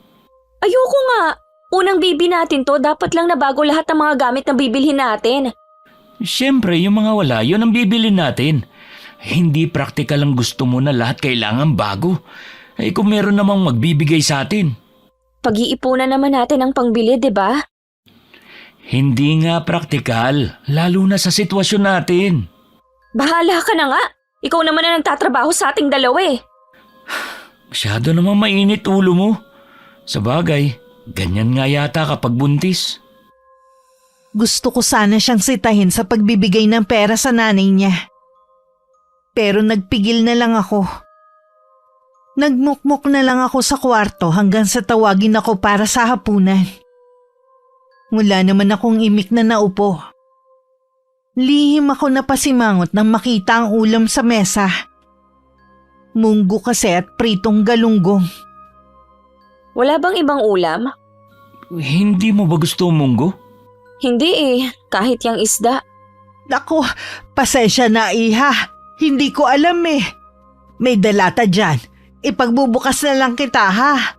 Ayoko nga. Unang baby natin to, dapat lang na bago lahat ng mga gamit na bibilhin natin. Siyempre, yung mga wala, yun ang bibilin natin. Hindi praktikal ang gusto mo na lahat kailangan bago. Kung meron namang magbibigay sa atin. Pag-iipunan naman natin ang pangbili, di ba? Hindi nga praktikal, lalo na sa sitwasyon natin. Bahala ka na nga. Ikaw naman na nagtatrabaho sa ating dalawa eh. Masyado namang mainit ulo mo. Sa bagay, ganyan nga yata kapag buntis. Gusto ko sana siyang sitahin sa pagbibigay ng pera sa nanay niya. Pero nagpigil na lang ako. Nagmukmok na lang ako sa kwarto hanggang sa tawagin ako para sa hapunan. Wala naman akong imik na naupo. Lihim ako napasimangot nang makita ang ulam sa mesa. Munggo kasi at pritong galunggong. Wala bang ibang ulam? Hindi mo ba gusto munggo? Hindi eh, kahit yung isda. Naku, pasensya na iha. Hindi ko alam eh. May dalata dyan. Ipagbubukas na lang kita ha.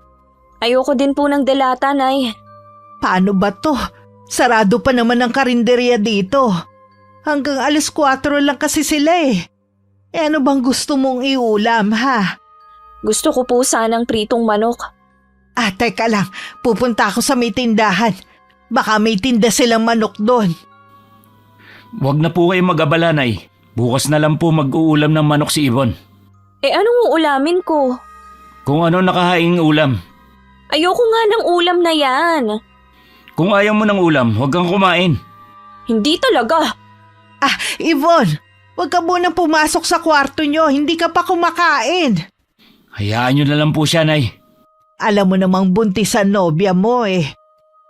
Ayoko din po ng delata, Nay. Paano ba to? Sarado pa naman ang karinderya dito. Hanggang 4:00 lang kasi sila eh. Ano bang gusto mong iulam ha? Gusto ko po sanang pritong manok. Teka lang. Pupunta ako sa may tindahan. Baka may tinda silang manok doon. Huwag na po kayo mag-abala, Nay. Bukas na lang po mag-uulam ng manok si Ibon. Anong uulamin ko? Kung ano nakahaing ulam. Ayoko nga ng ulam na yan. Kung ayaw mo ng ulam, huwag kang kumain. Hindi talaga. Yvonne, huwag ka munang pumasok sa kwarto nyo. Hindi ka pa kumakain. Hayaan nyo na lang po siya, Nay. Alam mo namang buntis ang nobya mo eh.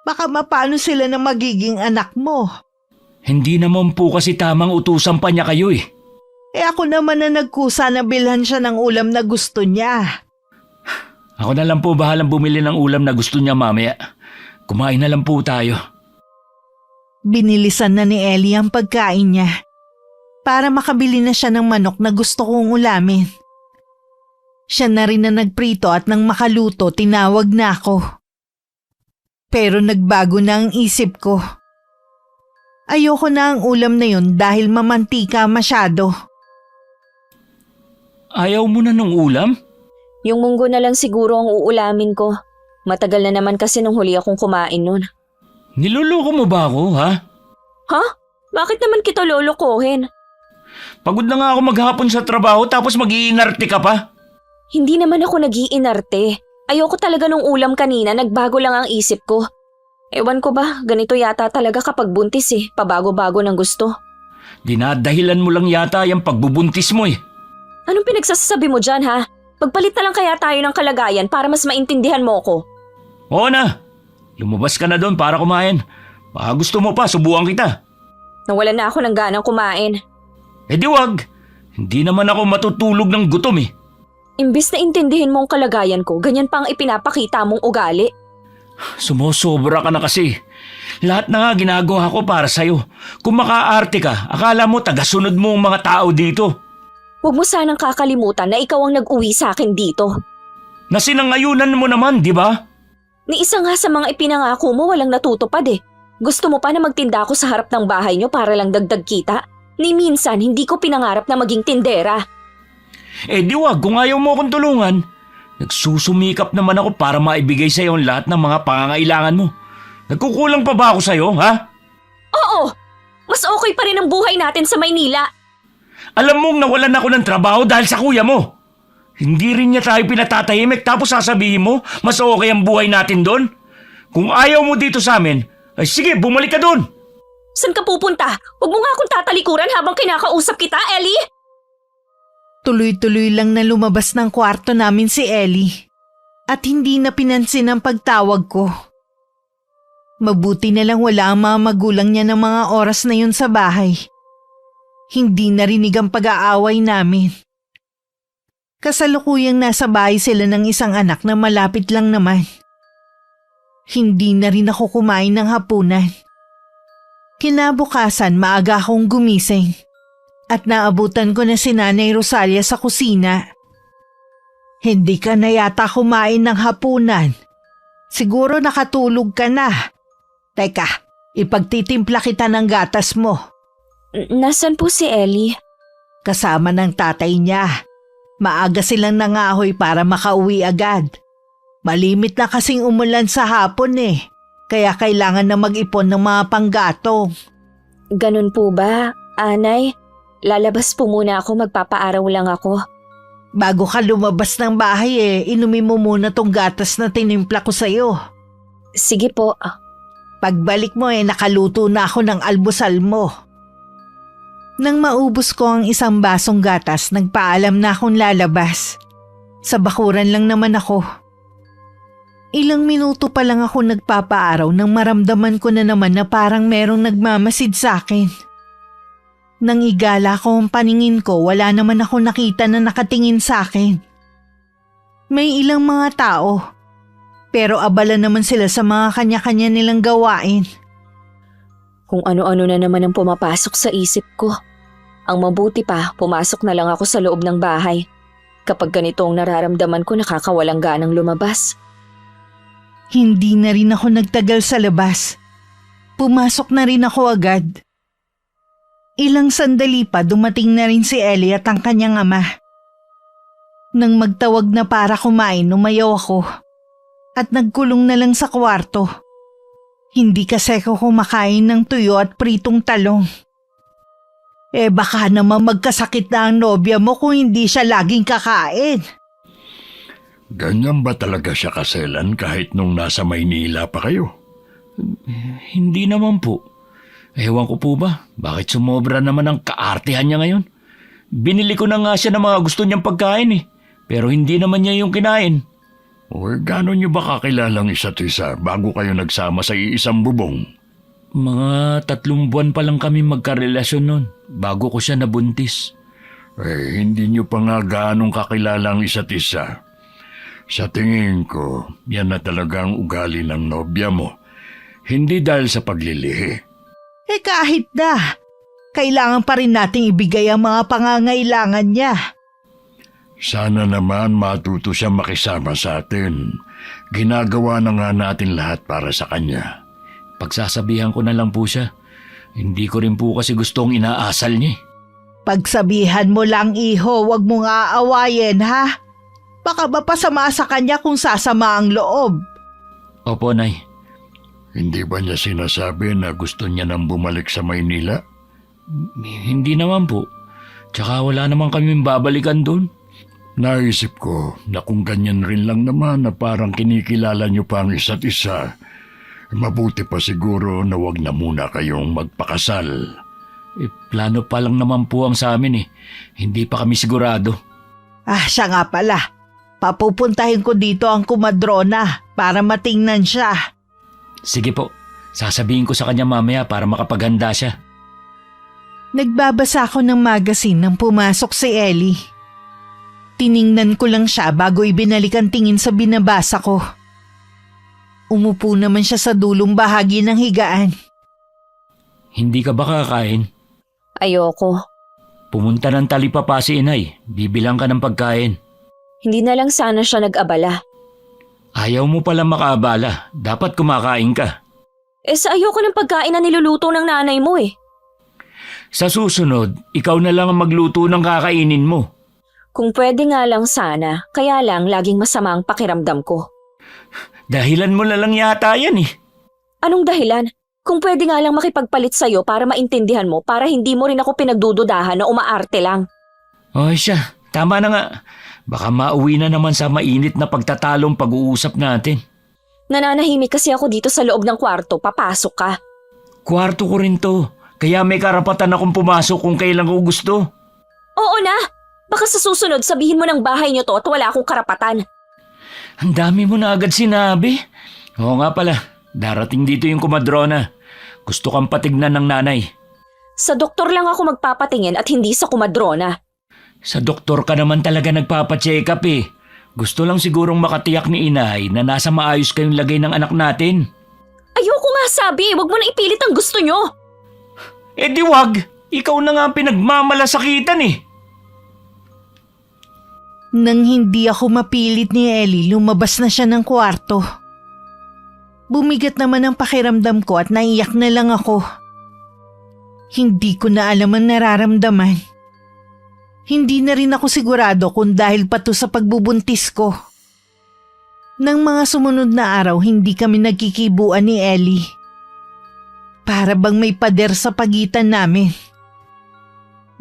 Baka mapano sila na magiging anak mo. Hindi naman po kasi tamang utusan pa niya kayo eh. Ako naman na nagkusa na bilhan siya ng ulam na gusto niya. Ako na lang po bahalang bumili ng ulam na gusto niya mamaya. Kumain na lang po tayo. Binilisan na ni Ellie ang pagkain niya para makabili na siya ng manok na gusto kong ulamin. Siya na rin na nagprito at nang makaluto tinawag na ako. Pero nagbago na ang isip ko. Ayoko na ang ulam na yun dahil mamantika masyado. Ayaw mo na ng ulam? Yung munggo na lang siguro ang uulamin ko. Matagal na naman kasi nung huli akong kumain nun. Niloloko mo ba ako, ha? Ha? Bakit naman kita lolokohin? Pagod na nga ako maghapon sa trabaho tapos mag-iinarte ka pa. Hindi naman ako nag-iinarte. Ayoko talaga nung ulam kanina, nagbago lang ang isip ko. Ewan ko ba, ganito yata talaga kapag buntis pabago-bago ng gusto. Dinadahilan mo lang yata yung pagbubuntis mo eh. Anong pinagsasabi mo dyan ha? Pagpalit na lang kaya tayo ng kalagayan para mas maintindihan mo ko. Oo na, lumabas ka na doon para kumain. Baka gusto mo pa, subukan kita. Nawalan na ako ng ganang kumain. Eh di wag, hindi naman ako matutulog ng gutom eh. Imbis na intindihin mo ang kalagayan ko, ganyan pa ang ipinapakita mong ugali. Sumusobra ka na kasi. Lahat na nga ginagawa ko para sa'yo. Kung makaarte ka, akala mo tagasunod mo ang mga tao dito. Huwag mo sanang kakalimutan na ikaw ang nag-uwi sa akin dito. Nasinangayunan mo naman, di ba? Ni isa nga sa mga ipinangako mo walang natutupad Gusto mo pa na magtinda ako sa harap ng bahay nyo para lang dagdag kita? Ni minsan hindi ko pinangarap na maging tindera. Eh di wag, kung ayaw mo akong tulungan. Nagsusumikap naman ako para maibigay sa'yo ang lahat ng mga pangangailangan mo. Nagkukulang pa ba ako sa'yo, ha? Oo! Mas okay pa rin ang buhay natin sa Maynila. Alam mong nawalan ako ng trabaho dahil sa kuya mo. Hindi rin niya tayo pinatatahimik tapos sasabihin mo, mas okay ang buhay natin doon? Kung ayaw mo dito sa amin, ay sige, bumalik ka doon. Saan ka pupunta? Huwag mo nga akong tatalikuran habang kinakausap kita, Ellie! Tuloy-tuloy lang na lumabas ng kwarto namin si Ellie at hindi na pinansin ang pagtawag ko. Mabuti na lang wala ang mga magulang niya ng mga oras na yun sa bahay. Hindi narinig ang pag-aaway namin. Kasalukuyang nasa bahay sila ng isang anak na malapit lang naman. Hindi na rin ako kumain ng hapunan. Kinabukasan maaga akong gumising at naabutan ko na si Nanay Rosalia sa kusina. Hindi ka na yata kumain ng hapunan. Siguro nakatulog ka na. Teka, ipagtitimpla kita ng gatas mo. Nasaan po si Ellie? Kasama ng tatay niya. Maaga silang nangahoy para makauwi agad. Malimit na kasing umulan sa hapon kaya kailangan na mag-ipon ng mga panggatong. Ganun po ba, Anay? Lalabas po muna ako, magpapaaraw lang ako. Bago ka lumabas ng bahay inumin mo muna tong gatas na tinimpla ko sa'yo. Sige po. Pagbalik mo nakaluto na ako ng almusal mo. Nang maubos ko ang isang basong gatas, nagpaalam na akong lalabas. Sa bakuran lang naman ako. Ilang minuto pa lang ako nagpapaaraw nang maramdaman ko na naman na parang merong nagmamasid sa akin. Nang igala ko ang paningin ko, wala naman ako nakita na nakatingin sa akin. May ilang mga tao, pero abala naman sila sa mga kanya-kanya nilang gawain. Kung ano-ano na naman ang pumapasok sa isip ko. Ang mabuti pa, pumasok na lang ako sa loob ng bahay. Kapag ganito ang nararamdaman ko, nakakawalang ganang lumabas. Hindi na rin ako nagtagal sa labas. Pumasok na rin ako agad. Ilang sandali pa dumating na rin si Ellie at ang kanyang ama. Nang magtawag na para kumain, umayaw ako at nagkulong na lang sa kwarto. Hindi kasi ako kumakain ng tuyo at pritong talong. Baka naman magkasakit na ang nobya mo kung hindi siya laging kakain. Ganyan ba talaga siya kaselan kahit nung nasa Maynila pa kayo? Hindi naman po. Ewan ko po ba, bakit sumobra naman ang kaartehan niya ngayon? Binili ko na nga siya ng mga gusto niyang pagkain pero hindi naman niya yung kinain. Gano'n niyo ba kakilalang isa't isa bago kayo nagsama sa iisang bubong? Mga 3 buwan pa lang kami magkarelasyon noon, bago ko siya nabuntis. Hindi niyo pa nga gaanong kakilala ang isa't isa. Sa tingin ko, yan na talaga ang ugali ng nobya mo. Hindi dahil sa paglilihi. Kahit na, kailangan pa rin nating ibigay ang mga pangangailangan niya. Sana naman matuto siya makisama sa atin. Ginagawa na nga natin lahat para sa kanya. Pagsasabihan ko na lang po siya. Hindi ko rin po kasi gustong inaasal niya. Pagsabihan mo lang, iho, wag mong aawayin, ha? Baka mapasama sa kanya kung sasama ang loob. Opo, Nay. Hindi ba niya sinasabi na gusto niya nang bumalik sa Maynila? Hindi naman po. Tsaka wala naman kaming babalikan doon. Naisip ko na kung ganyan rin lang naman na parang kinikilala niyo pa ang isa't isa, mabuti pa siguro na wag na muna kayong magpakasal. Plano pa lang naman po ang sa amin eh. Hindi pa kami sigurado. Siya nga pala. Papupuntahin ko dito ang kumadrona para matingnan siya. Sige po, sasabihin ko sa kanya mamaya para makapaghanda siya. Nagbabasa ako ng magazine nang pumasok si Ellie. Tiningnan ko lang siya bago ibinalik ang tingin sa binabasa ko. Umupo naman siya sa dulong bahagi ng higaan. Hindi ka ba kakain? Ayoko. Pumunta ng talipapa si inay. Bibilang ka ng pagkain. Hindi na lang sana siya nag-abala. Ayaw mo pala makaabala. Dapat kumakain ka. Sa ayoko ng pagkain na niluluto ng nanay mo eh. Sa susunod, ikaw na lang ang magluto ng kakainin mo. Kung pwede nga lang sana, kaya lang laging masama ang pakiramdam ko. Dahilan mo na lang yata yan eh. Anong dahilan? Kung pwede nga lang makipagpalit sa'yo para maintindihan mo para hindi mo rin ako pinagdududahan na umaarte lang. Oy siya, tama na nga. Baka mauwi na naman sa mainit na pagtatalong pag-uusap natin. Nananahimik kasi ako dito sa loob ng kwarto, papasok ka. Kwarto ko rin to. Kaya may karapatan akong pumasok kung kailan ko gusto. Oo na! Baka sa susunod sabihin mo ng bahay niyo to at wala akong karapatan. Ang dami mo na agad sinabi. Oo nga pala, darating dito yung kumadrona. Gusto kang patignan ng nanay. Sa doktor lang ako magpapatingin at hindi sa kumadrona. Sa doktor ka naman talaga nagpapacheck up eh. Gusto lang sigurong makatiyak ni inay na nasa maayos kayong lagay ng anak natin. Ayoko nga sabi, wag mo na ipilit ang gusto nyo. Eh di wag, ikaw na nga ang pinagmamalasakitan eh. Nang hindi ako mapilit ni Ellie, lumabas na siya ng kwarto. Bumigat naman ang pakiramdam ko at naiyak na lang ako. Hindi ko na alam ang nararamdaman. Hindi na rin ako sigurado kung dahil pa to sa pagbubuntis ko. Nang mga sumunod na araw, hindi kami nagkikibuan ni Ellie. Para bang may pader sa pagitan namin.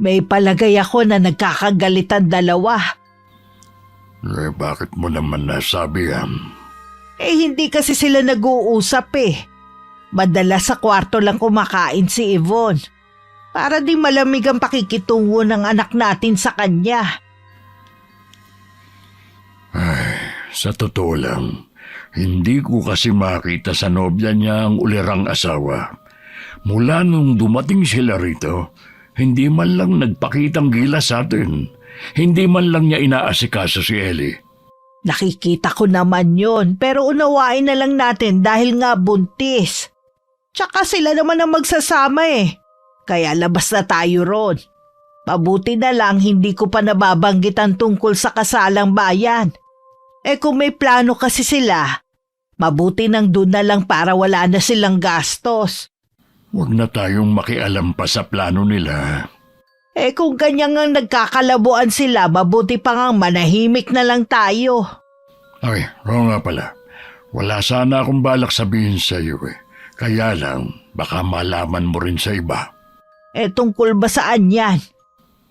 May palagay ako na nagkakagalitan dalawa. Bakit mo naman nasabi yan? Hindi kasi sila nag-uusap eh. Madalas sa kwarto lang kumakain si Yvonne. Para di malamig ang pakikitungo ng anak natin sa kanya. Sa totoo lang, hindi ko kasi makita sa nobya niya ang ulirang asawa. Mula nung dumating sila rito, hindi man lang nagpakitang gilas sa atin. Hindi man lang niya inaasikaso si Ellie. Nakikita ko naman yon, pero unawain na lang natin dahil nga buntis. Tsaka sila naman ang magsasama eh. Kaya labas na tayo ron. Mabuti na lang hindi ko pa nababanggit ang tungkol sa kasalang bayan. Kung may plano kasi sila, mabuti nang doon na lang para wala na silang gastos. Huwag na tayong makialam pa sa plano nila. Kung ganyan ang nagkakalabuan sila, mabuti pa ngang manahimik na lang tayo. Ay, oo nga pala. Wala sana akong balak sabihin sa iyo eh. Kaya lang, baka malaman mo rin sa iba. Tungkol ba saan yan?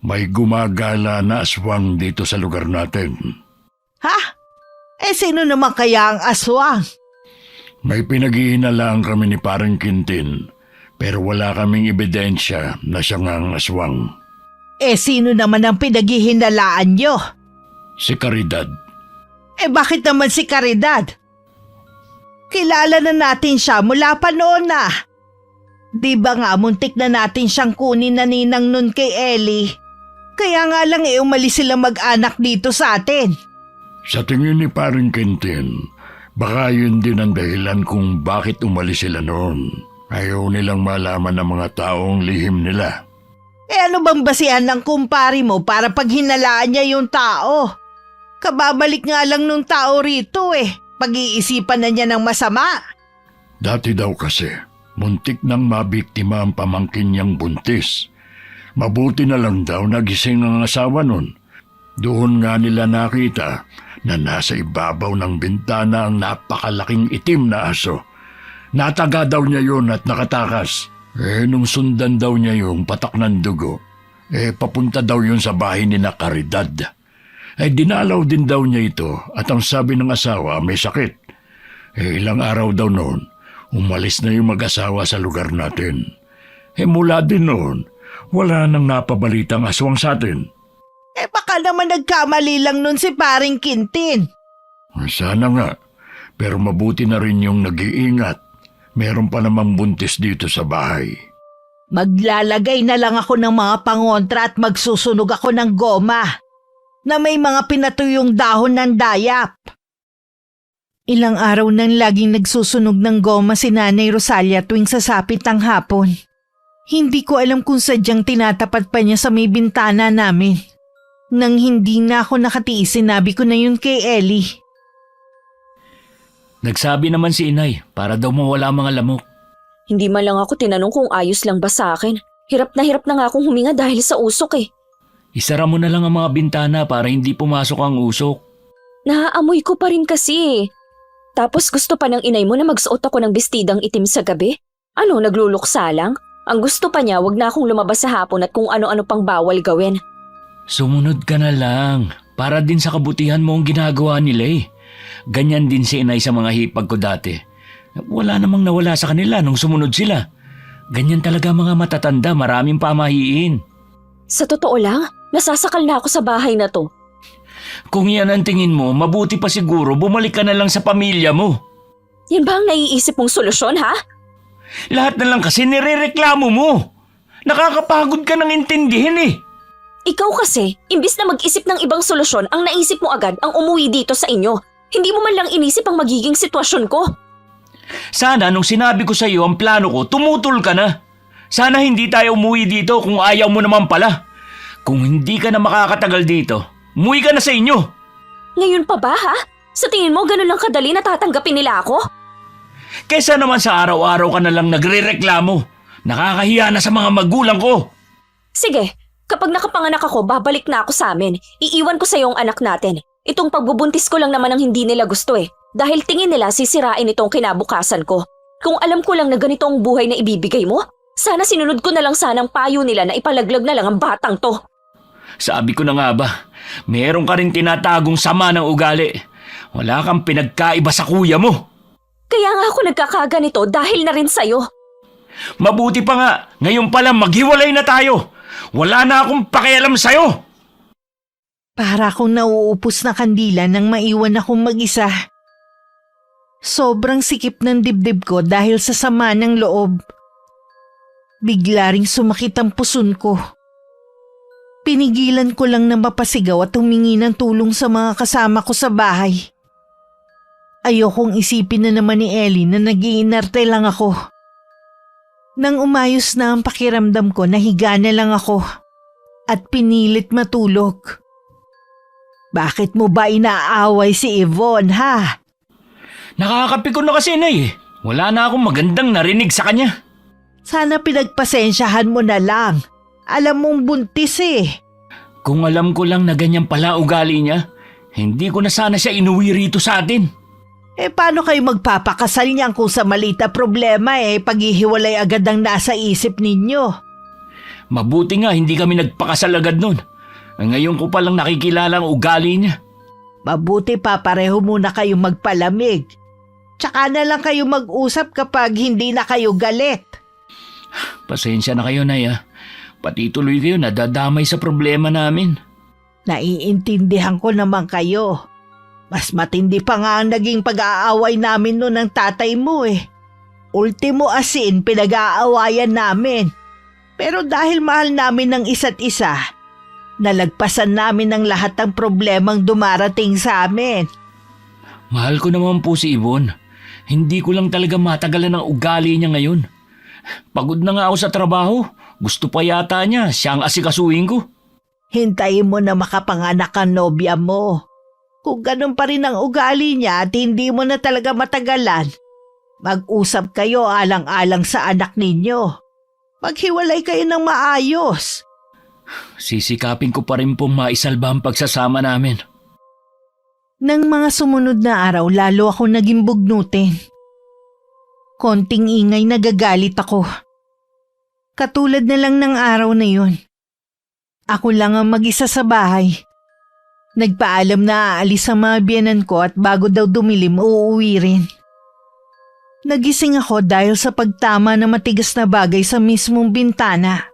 May gumagala na aswang dito sa lugar natin. Ha? Sino naman kaya ang aswang? May pinaghihinalaan kami ni Parang Quintin, pero wala kaming ebidensya na siya nga ang aswang. Sino naman ang pinaghihinalaan nyo? Si Caridad. Bakit naman si Caridad? Kilala na natin siya mula pa noon na. Di ba nga muntik na natin siyang kunin na ninang nun kay Ellie? Kaya nga lang umalis sila mag-anak dito sa atin. Sa tingin ni Parang Quintin, baka yun din ang dahilan kung bakit umalis sila noon. Ayaw nilang malaman ng mga taong lihim nila. Ano bang basihan ng kumpari mo para pag hinalaan niya yung tao? Kababalik nga lang nung tao rito Pag-iisipan na niya ng masama. Dati daw kasi, muntik nang mabiktima ang pamangkin niyang buntis. Mabuti na lang daw nagising ang asawa nun. Doon nga nila nakita na nasa ibabaw ng bintana ang napakalaking itim na aso. Nataga daw niya yun at nakatakas. Nung sundan daw niya yung patak ng dugo, papunta daw yun sa bahay ni na Caridad. Dinalaw din daw niya ito at ang sabi ng asawa may sakit. Ilang araw daw noon, umalis na yung mag-asawa sa lugar natin. Mula din noon, wala nang napabalitang aswang sa atin. Baka naman nagkamali lang nun si paring Quintin. Sana nga, pero mabuti na rin yung nag-iingat. Meron pa namang buntis dito sa bahay. Maglalagay na lang ako ng mga pangontra at magsusunog ako ng goma na may mga pinatuyong dahon ng dayap. Ilang araw nang laging nagsusunog ng goma si Nanay Rosalia tuwing sasapit ang hapon. Hindi ko alam kung sadyang tinatapat pa niya sa may bintana namin. Nang hindi na ako nakatiis, sinabi ko na yun kay Ellie. Nagsabi naman si inay para daw mawala ang mga lamok. Hindi man lang ako tinanong kung ayos lang ba sa akin. Hirap na nga akong huminga dahil sa usok Isara mo na lang ang mga bintana para hindi pumasok ang usok. Naaamoy ko pa rin kasi. Tapos gusto pa ng inay mo na magsuot ako ng bestidang itim sa gabi? Ano, nagluluksa lang? Ang gusto pa niya, wag na akong lumabas sa hapon at kung ano-ano pang bawal gawin. Sumunod ka na lang. Para din sa kabutihan mo ang ginagawa nila Ganyan din si inay sa mga hipag ko dati. Wala namang nawala sa kanila nung sumunod sila. Ganyan talaga mga matatanda, maraming pamahiin. Sa totoo lang, nasasakal na ako sa bahay na to. Kung yan ang tingin mo, mabuti pa siguro bumalik ka na lang sa pamilya mo. Yan ba ang naiisip mong solusyon, ha? Lahat na lang kasi nirereklamo mo. Nakakapagod ka nang intindihin Ikaw kasi, imbis na mag-isip ng ibang solusyon, ang naisip mo agad ang umuwi dito sa inyo. Hindi mo man lang inisip ang magiging sitwasyon ko. Sana nung sinabi ko sa iyo ang plano ko, tumutol ka na. Sana hindi tayo umuwi dito kung ayaw mo naman pala. Kung hindi ka na makakatagal dito, umuwi ka na sa inyo. Ngayon pa ba, ha? Sa tingin mo, ganun lang kadali na tatanggapin nila ako? Kesa naman sa araw-araw ka na lang nagrereklamo. Nakakahiya na sa mga magulang ko. Sige, kapag nakapanganak ako, babalik na ako sa amin. Iiwan ko sa iyo ang anak natin. Itong pagbubuntis ko lang naman ang hindi nila gusto Dahil tingin nila sisirain itong kinabukasan ko. Kung alam ko lang na ganito ang buhay na ibibigay mo, sana sinunod ko na lang sanang payo nila na ipalaglag na lang ang batang to. Sabi ko na nga ba, meron ka rin tinatagong sama ng ugali. Wala kang pinagkaiba sa kuya mo. Kaya nga ako nagkakaganito dahil na rin sa'yo. Mabuti pa nga, ngayon pala maghiwalay na tayo. Wala na akong pakialam sa'yo. Para akong nauupos na kandila nang maiwan akong mag-isa. Sobrang sikip ng dibdib ko dahil sa sama ng loob. Bigla ring sumakit ang puson ko. Pinigilan ko lang na mapasigaw at humingi ng tulong sa mga kasama ko sa bahay. Ayokong isipin na naman ni Ellie na nag-iinarte lang ako. Nang umayos na ang pakiramdam ko, nahiga na lang ako at pinilit matulog. Bakit mo ba inaaway si Yvonne, ha? Nakakapikon na kasi Wala na akong magandang narinig sa kanya. Sana pinagpasensyahan mo na lang. Alam mong buntis Kung alam ko lang na ganyan pala ugali niya, hindi ko na sana siya inuwi rito sa atin. Paano kayo magpapakasal niyan kung sa malita problema paghihiwalay agad ang nasa isip ninyo? Mabuti nga hindi kami nagpakasal agad nun. Ngayon ko palang nakikilala ang ugali niya. Mabuti pa pareho muna kayo magpalamig. Tsaka na lang kayo mag-usap kapag hindi na kayo galit. Pasensya na kayo, Nay. Pati tuloy kayo nadadamay sa problema namin. Naiintindihan ko naman kayo. Mas matindi pa nga ang naging pag-aaway namin noon ng tatay mo Ultimo asin pinag-aawayan namin. Pero dahil mahal namin ng isa't isa, nalagpasan namin ang lahat ng problemang dumarating sa amin. Mahal ko naman po si Yvonne. Hindi ko lang talaga matagalan ang ugali niya ngayon. Pagod na nga ako sa trabaho. Gusto pa yata niya, siya ang asikasuhin ko. Hintayin mo na makapanganak ang nobya mo. Kung ganun pa rin ang ugali niya at hindi mo na talaga matagalan, mag-usap kayo alang-alang sa anak ninyo. Maghiwalay kayo ng maayos. Sisikapin ko pa rin pong maisalba ang pagsasama namin. Nang mga sumunod na araw, lalo ako naging bugnutin. Konting ingay, nagagalit ako. Katulad na lang ng araw na yun. Ako lang ang mag-isa sa bahay. Nagpaalam na aalis ang mga biyenan ko at bago daw dumilim, uuwi rin. Nagising ako dahil sa pagtama ng matigas na bagay sa mismong bintana.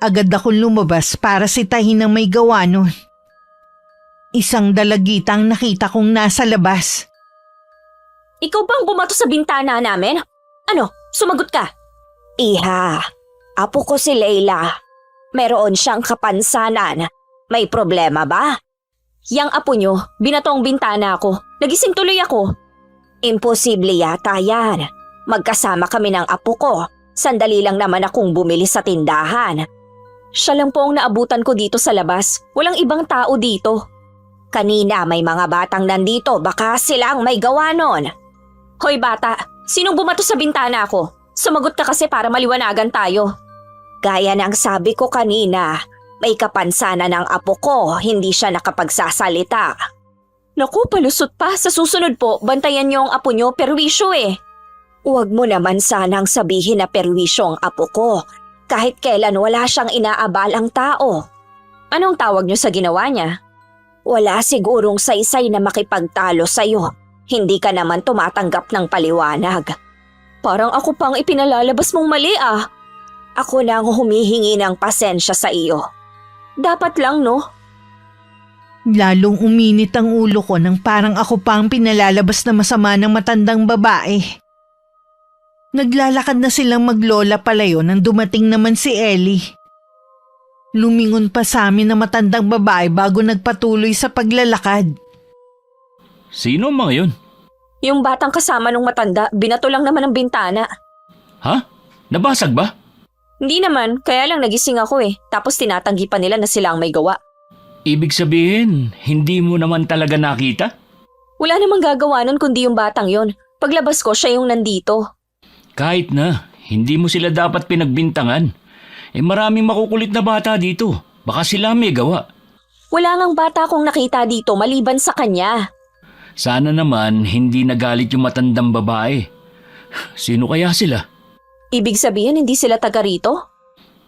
Agad akong lumabas para sitahin ang may gawa nun. Isang dalagitang nakita kong nasa labas. Ikaw bang bumato sa bintana namin? Ano, sumagot ka? Iha, apo ko si Leila. Meron siyang kapansanan. May problema ba? Yang apo nyo, binato ang bintana ko. Nagising tuloy ako. Imposible yata yan. Magkasama kami ng apo ko. Sandali lang naman akong bumili sa tindahan. Siya lang po ang naabutan ko dito sa labas. Walang ibang tao dito. Kanina may mga batang nandito, baka silang may gawa nun. Hoy bata, sinong bumato sa bintana ko? Sumagot ka kasi para maliwanagan tayo. Gaya ng sabi ko kanina, may kapansanan ng apo ko, hindi siya nakapagsasalita. Naku, palusot pa. Sa susunod po, bantayan niyo ang apo niyo, perwisyo eh. Huwag mo naman sanang sabihin na perwisyo ang apo ko. Kahit kailan wala siyang inaabalang tao. Anong tawag niyo sa ginawa niya? Wala sigurong saysay na makipagtalo sa'yo. Hindi ka naman tumatanggap ng paliwanag. Parang ako pang ipinalalabas mong mali ah. Ako na ang humihingi ng pasensya sa iyo. Dapat lang no? Lalong uminit ang ulo ko nang parang ako pa ang pinalalabas na masama ng matandang babae. Naglalakad na silang maglola palayo nang dumating naman si Ellie. Lumingon pa sa amin na matandang babae bago nagpatuloy sa paglalakad. Sino ang mga yun? Yung batang kasama nung matanda, binato lang naman ang bintana. Ha? Nabasag ba? Hindi naman, kaya lang nagising ako eh. Tapos tinatanggi pa nila na sila ang may gawa. Ibig sabihin, hindi mo naman talaga nakita? Wala namang gagawa nun kundi yung batang yon. Paglabas ko, siya yung nandito. Kahit na, hindi mo sila dapat pinagbintangan. Maraming makukulit na bata dito. Baka sila may gawa. Wala ngang bata akong nakita dito maliban sa kanya. Sana naman hindi nagalit yung matandang babae. Sino kaya sila? Ibig sabihin hindi sila taga rito?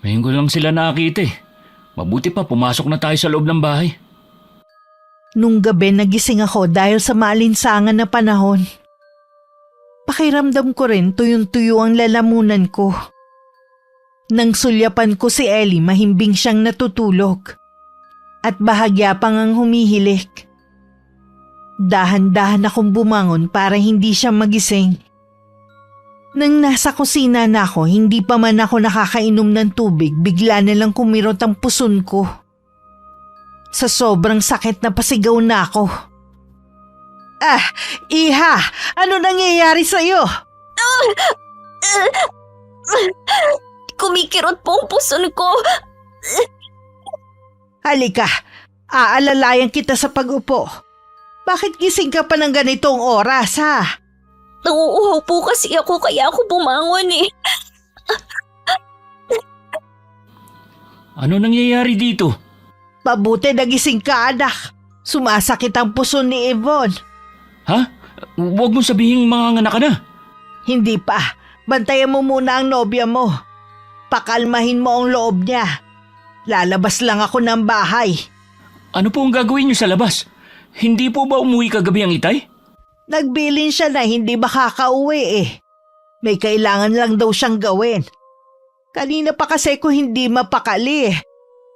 Ngayon ko lang sila nakita eh. Mabuti pa pumasok na tayo sa loob ng bahay. Nung gabi nagising ako dahil sa maalinsangan na panahon. Pakiramdam ko rin tuyong-tuyo ang lalamunan ko. Nang sulyapan ko si Ellie, mahimbing siyang natutulog. At bahagya pang ang humihilik. Dahan-dahan akong bumangon para hindi siya magising. Nang nasa kusina na ako, hindi pa man ako nakakainom ng tubig, bigla na lang kumirot ang puson ko. Sa sobrang sakit na pasigaw na ako. Ah, Iha! Ano nangyayari sa'yo? Kumikirot po ang puson ko. Halika, aalalayan kita sa pag-upo. Bakit gising ka pa ng ganitong oras, ha? Nauuhaw po kasi ako kaya ako bumangon eh. Ano nangyayari dito? Mabuti nagising ka, anak. Sumasakit ang puso ni Yvonne. Ha? Huwag mong sabihin mga anak ka na. Hindi pa. Bantayan mo muna ang nobya mo. Pakalmahin mo ang loob niya. Lalabas lang ako ng bahay. Ano po ang gagawin niyo sa labas? Hindi po ba umuwi kagabi ang itay? Nagbilin siya na hindi makakauwi eh. May kailangan lang daw siyang gawin. Kanina pa kasi ko hindi mapakali eh.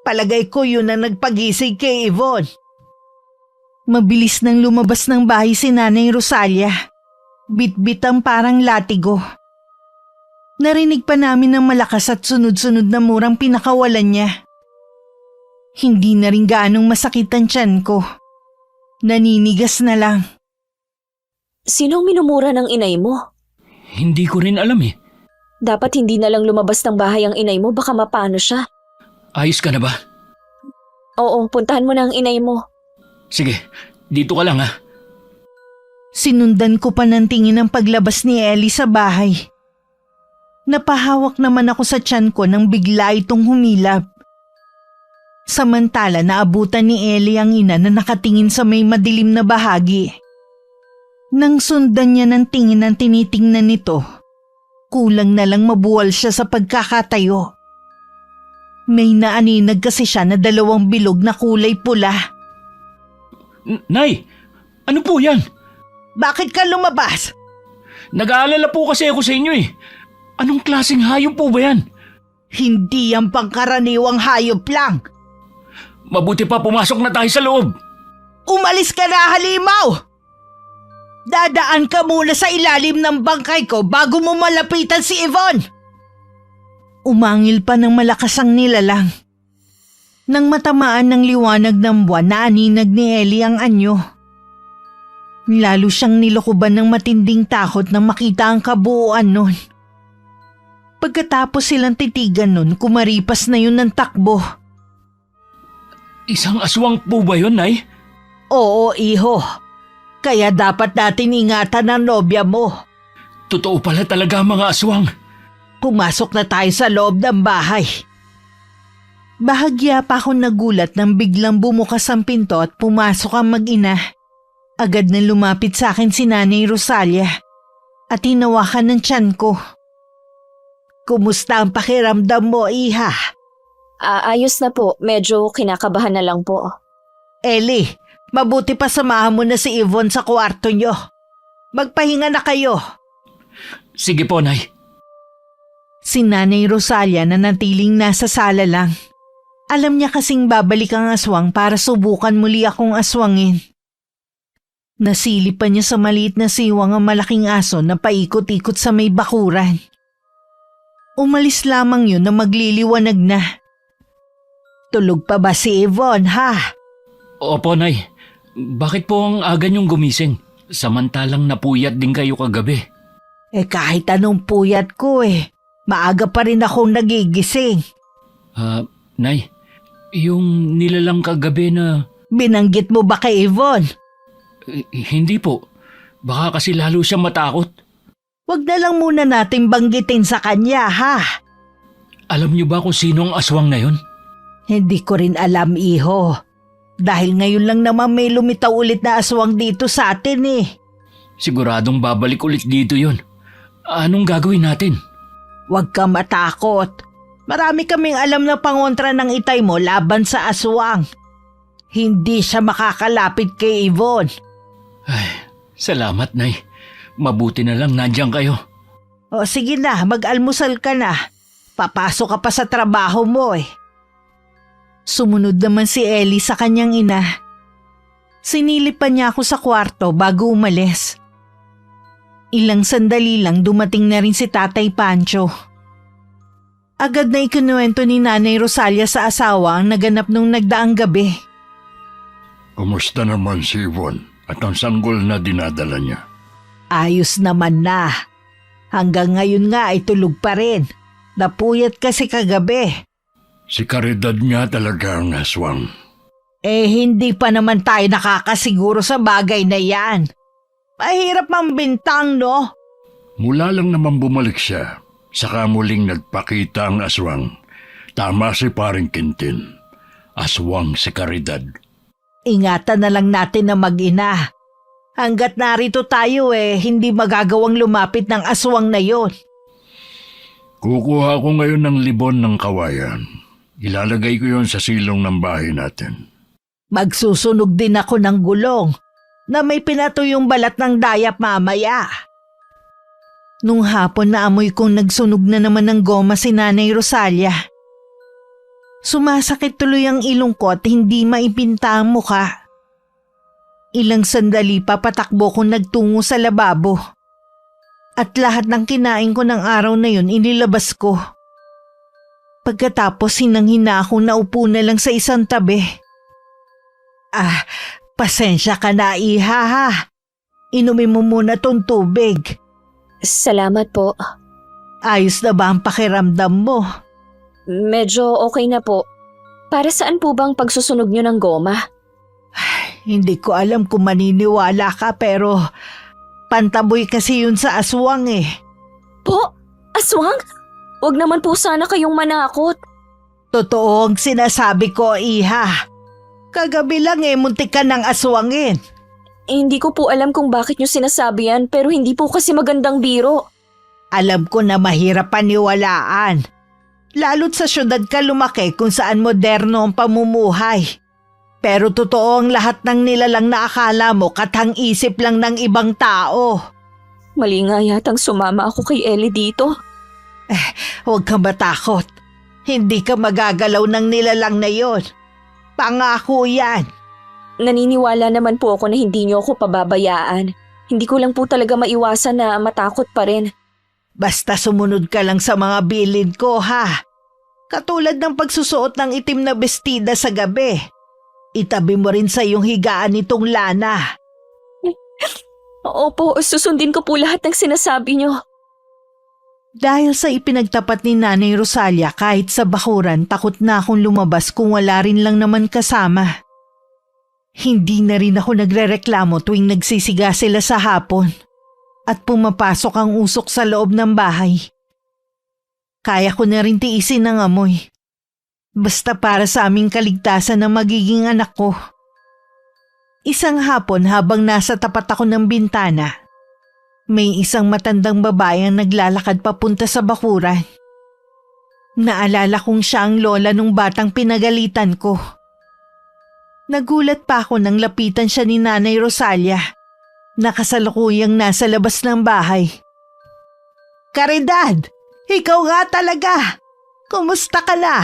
Palagay ko yun ang nagpagising kay Yvonne. Mabilis nang lumabas ng bahay si Nanay Rosalia. Bit-bit ang parang latigo. Narinig pa namin ng malakas at sunod-sunod na murang pinakawalan niya. Hindi na rin gaanong masakit ang tiyan ko. Naninigas na lang. Sinong minumura ng inay mo? Hindi ko rin alam eh. Dapat hindi na lang lumabas ng bahay ang inay mo, baka mapano siya. Ayos ka na ba? Oo, puntahan mo na ang inay mo. Sige, dito ka lang ha. Sinundan ko pa ng tingin ang paglabas ni Ellie sa bahay. Napahawak naman ako sa tiyan ko nang bigla itong humilap. Samantala naabutan ni Ellie ang ina na nakatingin sa may madilim na bahagi. Nang sundan niya ng tingin ang tinitingnan nito, kulang na lang mabuwal siya sa pagkakatayo. May naaninag kasi siya na 2 bilog na kulay pula. Nay, ano po yan? Bakit ka lumabas? Nag-aalala po kasi ako sa inyo eh. Anong klaseng hayop po ba yan? Hindi yan pangkaraniwang hayop lang. Mabuti pa pumasok na tayo sa loob. Umalis ka na, halimaw! Dadaan ka muna sa ilalim ng bangkay ko bago mo malapitan si Yvonne! Umangil pa ng malakas ang nilalang. Nang matamaan ng liwanag ng buwan, naaninag ni Ellie ang anyo. Lalo siyang nilokoban ng matinding takot nang makita ang kabuuan nun. Pagkatapos silang titigan nun, kumaripas na yun ng takbo. Isang aswang po ba yun, Nay? Oo, iho. Kaya dapat natin ingatan ang nobya mo. Totoo pala talaga ang mga aswang. Pumasok na tayo sa loob ng bahay. Bahagya pa ako nagulat nang biglang bumukas ang pinto at pumasok ang mag-ina. Agad na lumapit sa akin si Nanay Rosalia at hinawakan ng tiyan ko. Kumusta ang pakiramdam mo, iha? Ayos na po, medyo kinakabahan na lang po. Ellie, mabuti pa samahan mo na si Yvonne sa kwarto nyo. Magpahinga na kayo. Sige po, Nay. Si Nanay Rosalia na natiling nasa sala lang. Alam niya kasing babalik ang aswang para subukan muli akong aswangin. Nasilip pa niya sa maliit na siwang ang malaking aso na paikot-ikot sa may bakuran. Umalis lamang yun na magliliwanag na. Tulog pa ba si Yvonne, ha? Opo, Nay. Bakit po ang aga niyong gumising? Samantalang napuyat din kayo kagabi. Kahit anong puyat ko maaga pa rin akong nagigising. Nay, yung nilalang kagabi na... Binanggit mo ba kay Yvonne? Hindi po. Baka kasi lalo siya matakot. Wag na lang muna natin banggitin sa kanya, ha? Alam niyo ba kung sino ang aswang na yun? Hindi ko rin alam, iho. Dahil ngayon lang naman may lumitaw ulit na aswang dito sa atin Siguradong babalik ulit dito yun. Anong gagawin natin? Huwag ka matakot. Marami kaming alam na pangontra ng itay mo laban sa aswang. Hindi siya makakalapit kay Yvonne. Ay, salamat, Nay. Mabuti na lang nandiyan kayo. O sige na, mag-almusal ka na. Papasok ka pa sa trabaho mo Sumunod naman si Ellie sa kanyang ina. Sinilip pa niya ako sa kwarto bago umalis. Ilang sandali lang dumating na rin si Tatay Pancho. Agad na ikinuwento ni Nanay Rosalia sa asawa ang naganap nung nagdaang gabi. Kumusta naman si Yvonne at ang sanggol na dinadala niya? Ayos naman na. Hanggang ngayon nga ay tulog pa rin. Napuyat kasi kagabi. Si Caridad nga talaga ang aswang. Hindi pa naman tayo nakakasiguro sa bagay na yan. Mahirap ang bintang, no? Mula lang naman bumalik siya, saka muling nagpakita ang aswang. Tama si Paring Quintin. Aswang si Caridad. Ingatan na lang natin na mag-ina. Hanggat narito tayo hindi magagawang lumapit ng aswang na yon. Kukuha ko ngayon ng libon ng kawayan. Ilalagay ko yon sa silong ng bahay natin. Magsusunog din ako ng gulong na may pinatuyong balat ng dayap mamaya. Nung hapon naamoy kong nagsunog na naman ng goma si Nanay Rosalia. Sumasakit tuloy ang ilong ko at hindi maipinta ang muka. Ilang sandali pa patakbo kong nagtungo sa lababo. At lahat ng kinain ko ng araw na yun inilabas ko. Pagkatapos hinang-hina akong naupo na lang sa isang tabi. Pasensya ka na, iha ha. Inumin mo muna tong tubig. Salamat po. Ayos na ba ang pakiramdam mo? Medyo okay na po. Para saan po bang pagsusunog nyo ng goma? Hindi ko alam kung maniniwala ka pero pantaboy kasi yun sa aswang eh. Po? Aswang? Huwag naman po sana kayong manakot. Totoo ang sinasabi ko, Iha. Kagabi lang muntik ka ng aswangin. Hindi ko po alam kung bakit nyo sinasabi yan pero hindi po kasi magandang biro. Alam ko na mahirap paniwalaan. Lalo't sa syudad ka lumaki kung saan moderno ang pamumuhay. Pero totoo ang lahat ng nilalang na akala mo katang-isip lang ng ibang tao. Mali nga yatang sumama ako kay Ellie dito. Huwag kang matakot. Hindi ka magagalaw ng nilalang na yon. Pangako yan. Naniniwala naman po ako na hindi nyo ako pababayaan. Hindi ko lang po talaga maiwasan na matakot pa rin. Basta sumunod ka lang sa mga bilin ko, ha? Katulad ng pagsusuot ng itim na bestida sa gabi. Itabi mo rin sa iyong higaan itong lana. Opo, susundin ko po lahat ng sinasabi nyo. Dahil sa ipinagtapat ni Nanay Rosalia kahit sa bakuran, takot na akong lumabas kung wala rin lang naman kasama. Hindi na rin ako nagrereklamo tuwing nagsisiga sila sa hapon at pumapasok ang usok sa loob ng bahay. Kaya ko na rin tiisin ang amoy. Basta para sa aming kaligtasan ng magiging anak ko. Isang hapon habang nasa tapat ako ng bintana, may isang matandang babae ang naglalakad papunta sa bakuran. Naalala kong siya ang lola nung batang pinagalitan ko. Nagulat pa ako nang lapitan siya ni Nanay Rosalia, nakasalukuyang nasa labas ng bahay. Caridad! Ikaw nga talaga! Kumusta ka na?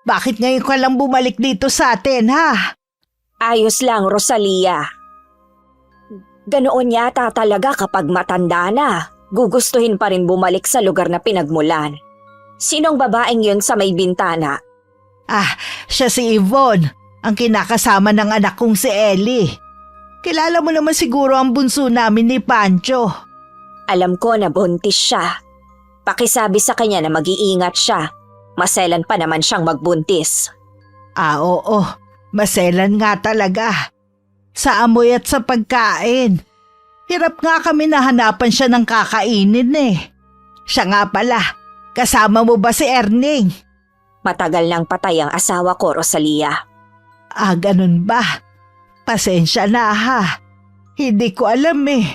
Bakit ngayon ka lang bumalik dito sa atin, ha? Ayos lang, Rosalia. Ganoon yata talaga kapag matanda na. Gugustuhin pa rin bumalik sa lugar na pinagmulan. Sinong babaeng yun sa may bintana? Siya si Yvonne, ang kinakasama ng anak kong si Ellie. Kilala mo naman siguro ang bunso namin ni Pancho. Alam ko na buntis siya. Pakisabi sa kanya na mag-iingat siya. Maselan pa naman siyang magbuntis. Oo. Maselan nga talaga. Sa amoy at sa pagkain. Hirap nga kami na hanapan siya ng kakainin eh. Siya nga pala, kasama mo ba si Erning? Matagal nang patay ang asawa ko, Rosalia. Ganun ba? Pasensya na ha. Hindi ko alam eh.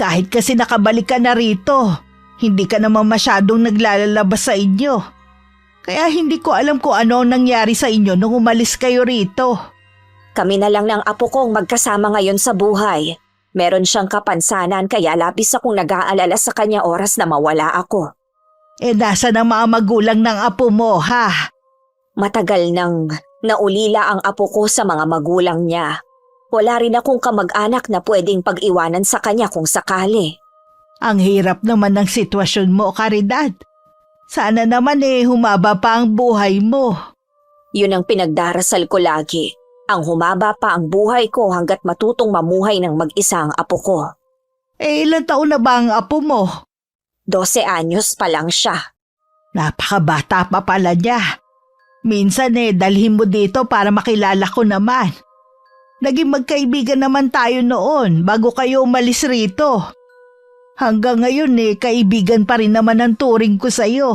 Kahit kasi nakabalik ka na rito, hindi ka naman masyadong naglalabas sa inyo. Kaya hindi ko alam kung ano ang nangyari sa inyo nung umalis kayo rito. Kami na lang ng apo kong magkasama ngayon sa buhay. Meron siyang kapansanan kaya labis akong nag-aalala sa kanya oras na mawala ako. Nasa na mga magulang ng apo mo, ha? Matagal nang naulila ang apo ko sa mga magulang niya. Wala rin akong kamag-anak na pwedeng pag-iwanan sa kanya kung sakali. Ang hirap naman ng sitwasyon mo, Caridad. Sana naman humaba pa ang buhay mo. Yun ang pinagdarasal ko lagi. Ang humaba pa ang buhay ko hanggat matutong mamuhay ng mag-isa ang apo ko. Ilan taon na ba ang apo mo? 12 anyos pa lang siya. Napakabata pa pala niya. Minsan dalhin mo dito para makilala ko naman. Naging magkaibigan naman tayo noon bago kayo umalis rito. Hanggang ngayon kaibigan pa rin naman ang turing ko sa'yo.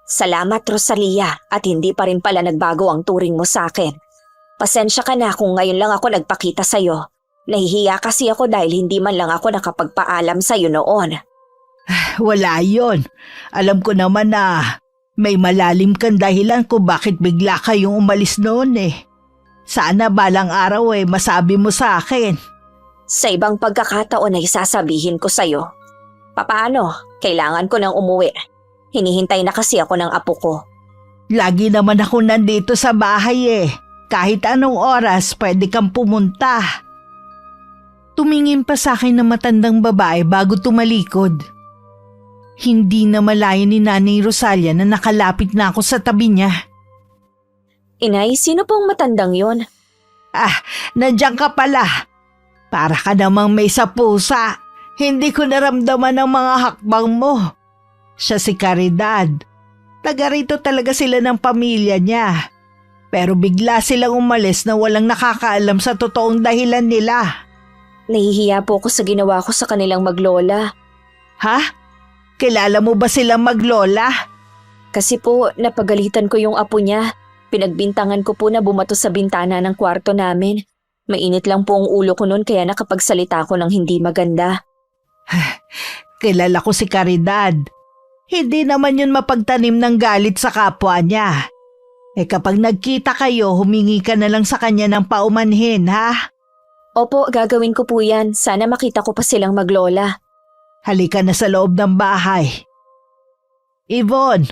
Salamat, Rosalia, at hindi pa rin pala nagbago ang turing mo sa akin. Pasensya ka na kung ngayon lang ako nagpakita sa'yo. Nahihiya kasi ako dahil hindi man lang ako nakapagpaalam sa'yo noon. Wala yon. Alam ko naman na may malalim kang dahilan kung bakit bigla kayong umalis noon Sana balang araw masabi mo sa akin. Sa ibang pagkakataon ay sasabihin ko sa'yo. Papaano? Kailangan ko nang umuwi. Hinihintay na kasi ako ng apo ko. Lagi naman ako nandito sa bahay Kahit anong oras pwede kang pumunta. Tumingin pa sa akin ng matandang babae bago tumalikod. Hindi na malayo ni Nanay Rosalia na nakalapit na ako sa tabi niya. Inay, sino pong matandang yon? Nandiyan ka pala. Para ka namang may sa pusa. Hindi ko naramdaman ang mga hakbang mo. Siya si Caridad. Taga rito talaga sila ng pamilya niya. Pero bigla silang umalis na walang nakakaalam sa totoong dahilan nila. Nahihiya po ako sa ginawa ko sa kanilang maglola. Ha? Kilala mo ba silang maglola? Kasi po, napagalitan ko yung apo niya. Pinagbintangan ko po na bumato sa bintana ng kwarto namin. Mainit lang po ang ulo ko noon kaya nakapagsalita ko ng hindi maganda. Kilala ko si Caridad. Hindi naman yun mapagtanim ng galit sa kapwa niya. Kapag nagkita kayo, humingi ka na lang sa kanya ng paumanhin, ha? Opo, gagawin ko po yan. Sana makita ko pa silang maglola. Halika na sa loob ng bahay. Yvonne,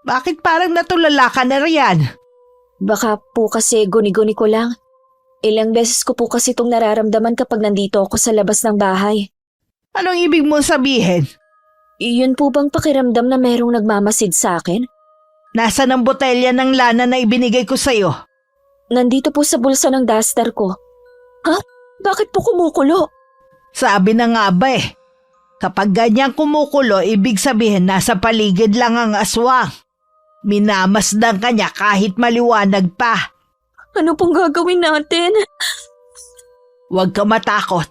bakit parang natulala ka na riyan? Baka po kasi guni-guni ko lang. Ilang beses ko po kasi itong nararamdaman kapag nandito ako sa labas ng bahay. Anong ibig mo sabihin? Iyon po bang pakiramdam na merong nagmamasid sa akin? Nasaan ang botelya ng lana na ibinigay ko sa'yo? Nandito po sa bulsa ng duster ko. Ha? Bakit po kumukulo? Sabi na nga ba kapag ganyang kumukulo, ibig sabihin nasa paligid lang ang aswang. Minamasdan ka niya kahit maliwanag pa. Ano pong gagawin natin? Huwag ka matakot.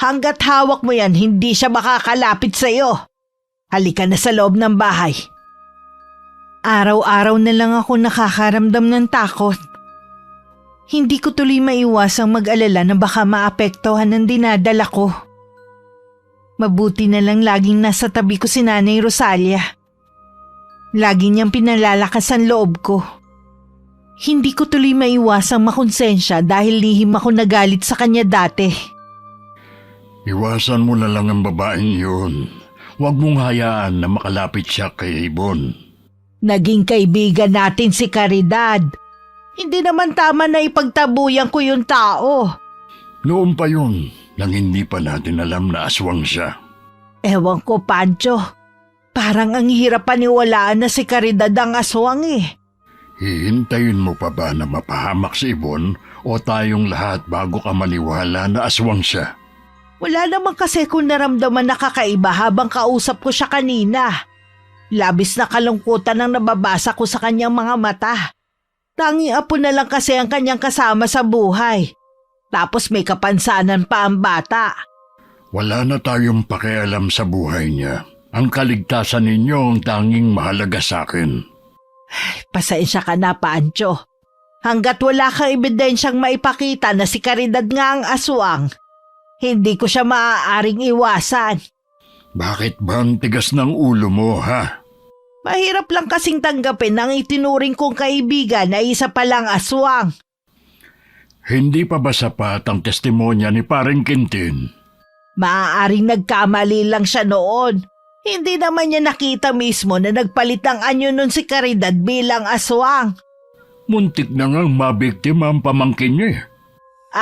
Hanggat hawak mo yan, hindi siya makakalapit sa'yo. Halika na sa loob ng bahay. Araw-araw na lang ako nakakaramdam ng takot. Hindi ko tuloy maiwasang mag-alala na baka maapektuhan ang dinadala ko. Mabuti na lang laging nasa tabi ko si Nanay Rosalia. Lagi niyang pinalalakas ang loob ko. Hindi ko tuloy maiwasang makonsensya dahil lihim ako nagalit sa kanya dati. Iwasan mo na lang ang babaeng yun. Huwag mong hayaan na makalapit siya kay Ibon. Naging kaibigan natin si Caridad. Hindi naman tama na ipagtabuyan ko yung tao. Noon pa yun, nang hindi pa natin alam na aswang siya. Ewan ko, Pancho. Parang ang hirap paniwalaan na si Caridad ang aswang Hihintayin mo pa ba na mapahamak si Ibon o tayong lahat bago ka maniwala na aswang siya? Wala naman kasi kung naramdaman na kakaiba habang kausap ko siya kanina. Labis na kalungkutan ang nababasa ko sa kanyang mga mata. Tanging apo na lang kasi ang kanyang kasama sa buhay. Tapos may kapansanan pa ang bata. Wala na tayong pakialam sa buhay niya. Ang kaligtasan ninyo ang tanging mahalaga sa akin. Pasensya ka na, Pancho. Hanggat wala kang ebidensyang maipakita na si Caridad nga ang aswang, hindi ko siya maaaring iwasan. Bakit ba ang tigas ng ulo mo, ha? Mahirap lang kasing tanggapin ang itinuring kong kaibigan na isa palang aswang. Hindi pa ba sapat ang testimonya ni Paring Quintin? Maaaring nagkamali lang siya noon. Hindi naman niya nakita mismo na nagpalit ang anyo nun si Caridad bilang aswang. Muntik na ngang mabiktima ang pamangkin niya.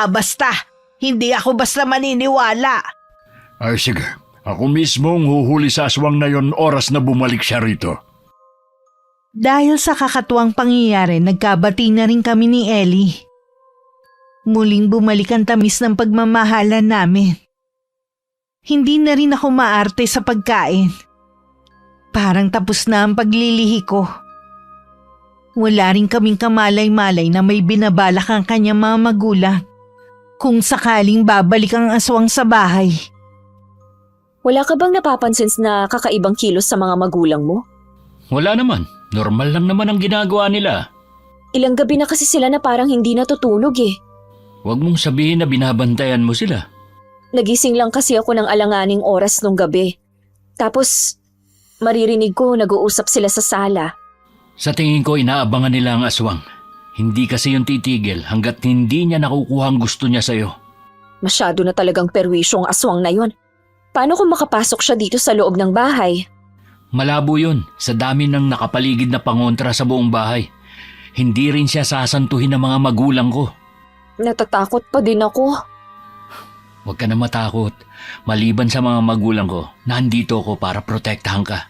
Basta. Hindi ako basta maniniwala. Ay sige, ako mismo ang huhuli sa aswang na yon oras na bumalik siya rito. Dahil sa kakatuwang pangyayari, nagkabati na rin kami ni Ellie. Muling bumalik ang tamis ng pagmamahalan namin. Hindi na rin ako maarte sa pagkain. Parang tapos na ang paglilihi ko. Wala rin kaming kamalay-malay na may binabalak ang kanyang mga magulang kung sakaling babalik ang aswang sa bahay. Wala ka bang napapansin na kakaibang kilos sa mga magulang mo? Wala naman. Normal lang naman ang ginagawa nila. Ilang gabi na kasi sila na parang hindi natutulog Huwag mong sabihin na binabantayan mo sila. Nagising lang kasi ako ng alanganing oras nung gabi. Tapos, maririnig ko nag-uusap sila sa sala. Sa tingin ko inaabangan nila ang aswang. Hindi kasi yung titigil hanggat hindi niya nakukuha ang gusto niya sa'yo. Masyado na talagang perwisyo ang aswang na yon. Paano kung makapasok siya dito sa loob ng bahay? Malabo yun sa dami ng nakapaligid na pangontra sa buong bahay. Hindi rin siya sasantuhin ng mga magulang ko. Natatakot pa din ako. Huwag ka na matakot. Maliban sa mga magulang ko, nandito ako para protektahan ka.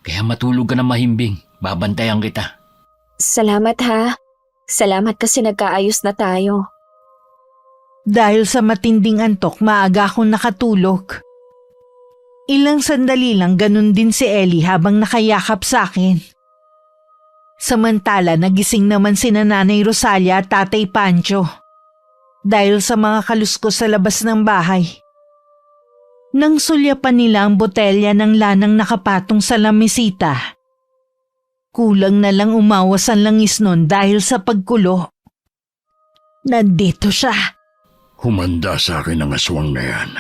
Kaya matulog ka na mahimbing. Babantayan kita. Salamat ha. Salamat kasi nagkaayos na tayo. Dahil sa matinding antok, maaga akong nakatulog. Ilang sandali lang ganun din si Ellie habang nakayakap sa akin. Samantala nagising naman sina Nanay Rosalia at Tatay Pancho dahil sa mga kaluskos sa labas ng bahay. Nang sulyapan nila ang botelya ng lanang nakapatong sa lamesita, kulang na lang umawas ang langis nun dahil sa pagkulo. Nandito siya. Humanda sa akin ang aswang na yan.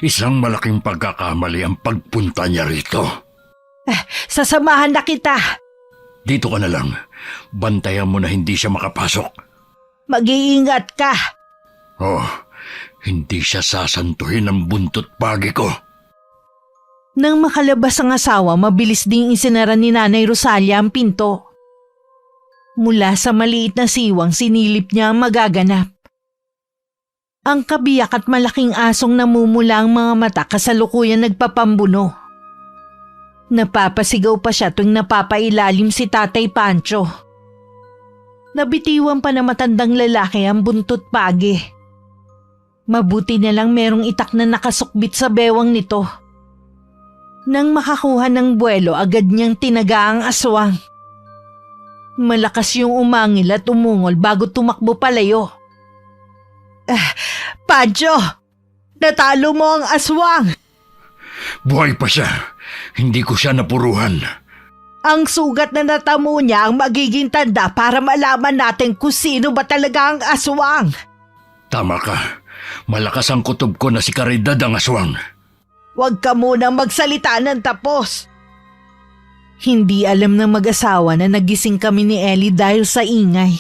Isang malaking pagkakamali ang pagpunta niya rito. Sasamahan na kita. Dito ka na lang. Bantayan mo na hindi siya makapasok. Mag-iingat ka. Oh, hindi siya sasantuhin ng buntot pagi ko. Nang makalabas ang asawa, mabilis ding isinara ni Nanay Rosalia ang pinto. Mula sa maliit na siwang sinilip niya ang magaganap. Ang kabiyak at malaking asong namumula ang mga mata kasalukuyan nagpapambuno. Napapasigaw pa siya tuwing napapailalim si Tatay Pancho. Nabitiwan pa na matandang lalaki ang buntot pagi. Mabuti na lang merong itak na nakasukbit sa bewang nito. Nang makakuha ng buwelo, agad niyang tinaga ang aswang. Malakas yung umangil at umungol bago tumakbo palayo. Pancho! Natalo mo ang aswang! Buhay pa siya. Hindi ko siya napuruhan. Ang sugat na natamo niya ang magiging tanda para malaman natin kung sino ba talaga ang aswang. Tama ka. Malakas ang kutob ko na si Caridad ang aswang. Huwag ka munang magsalita ng tapos. Hindi alam ng mag-asawa na nagising kami ni Ellie dahil sa ingay.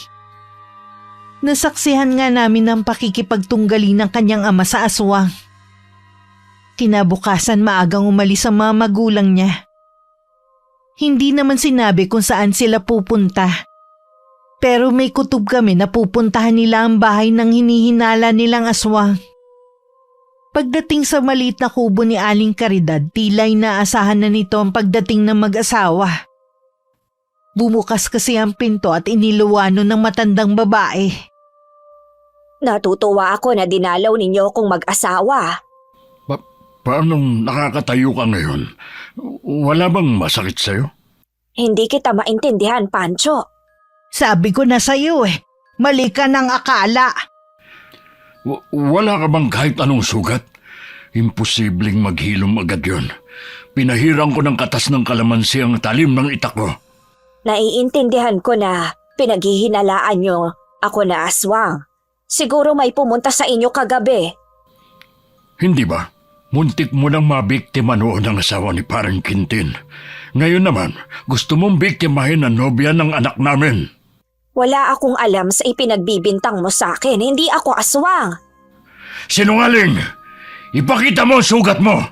Nasaksihan nga namin ang pakikipagtunggali ng kanyang ama sa aswang. Kinabukasan maagang umalis ang mga magulang niya. Hindi naman sinabi kung saan sila pupunta. Pero may kutob kami na pupuntahan nila ang bahay ng hinihinala nilang aswang. Pagdating sa maliit na kubo ni Aling Caridad, tila'y naasahan na nito ang pagdating ng mag-asawa. Bumukas kasi ang pinto at iniluwano ng matandang babae. Natutuwa ako na dinalaw ninyo akong mag-asawa. Paano nakakatayo ka ngayon? Wala bang masakit sa'yo? Hindi kita maintindihan, Pancho. Sabi ko na sa'yo mali ka ng akala. Wala ka bang kahit anong sugat? Imposibleng maghilom agad yun. Pinahirang ko ng katas ng kalamansi ang talim ng itak ko. Naiintindihan ko na pinaghihinalaan nyo ako na aswang. Siguro may pumunta sa inyo kagabi. Hindi ba? Muntik mo nang mabiktima noon ang asawa ni Parang Quintin. Ngayon naman, gusto mong biktimahin ang nobya ng anak namin. Wala akong alam sa ipinagbibintang mo sa akin. Hindi ako aswang. Sinungaling! Ipakita mo ang sugat mo!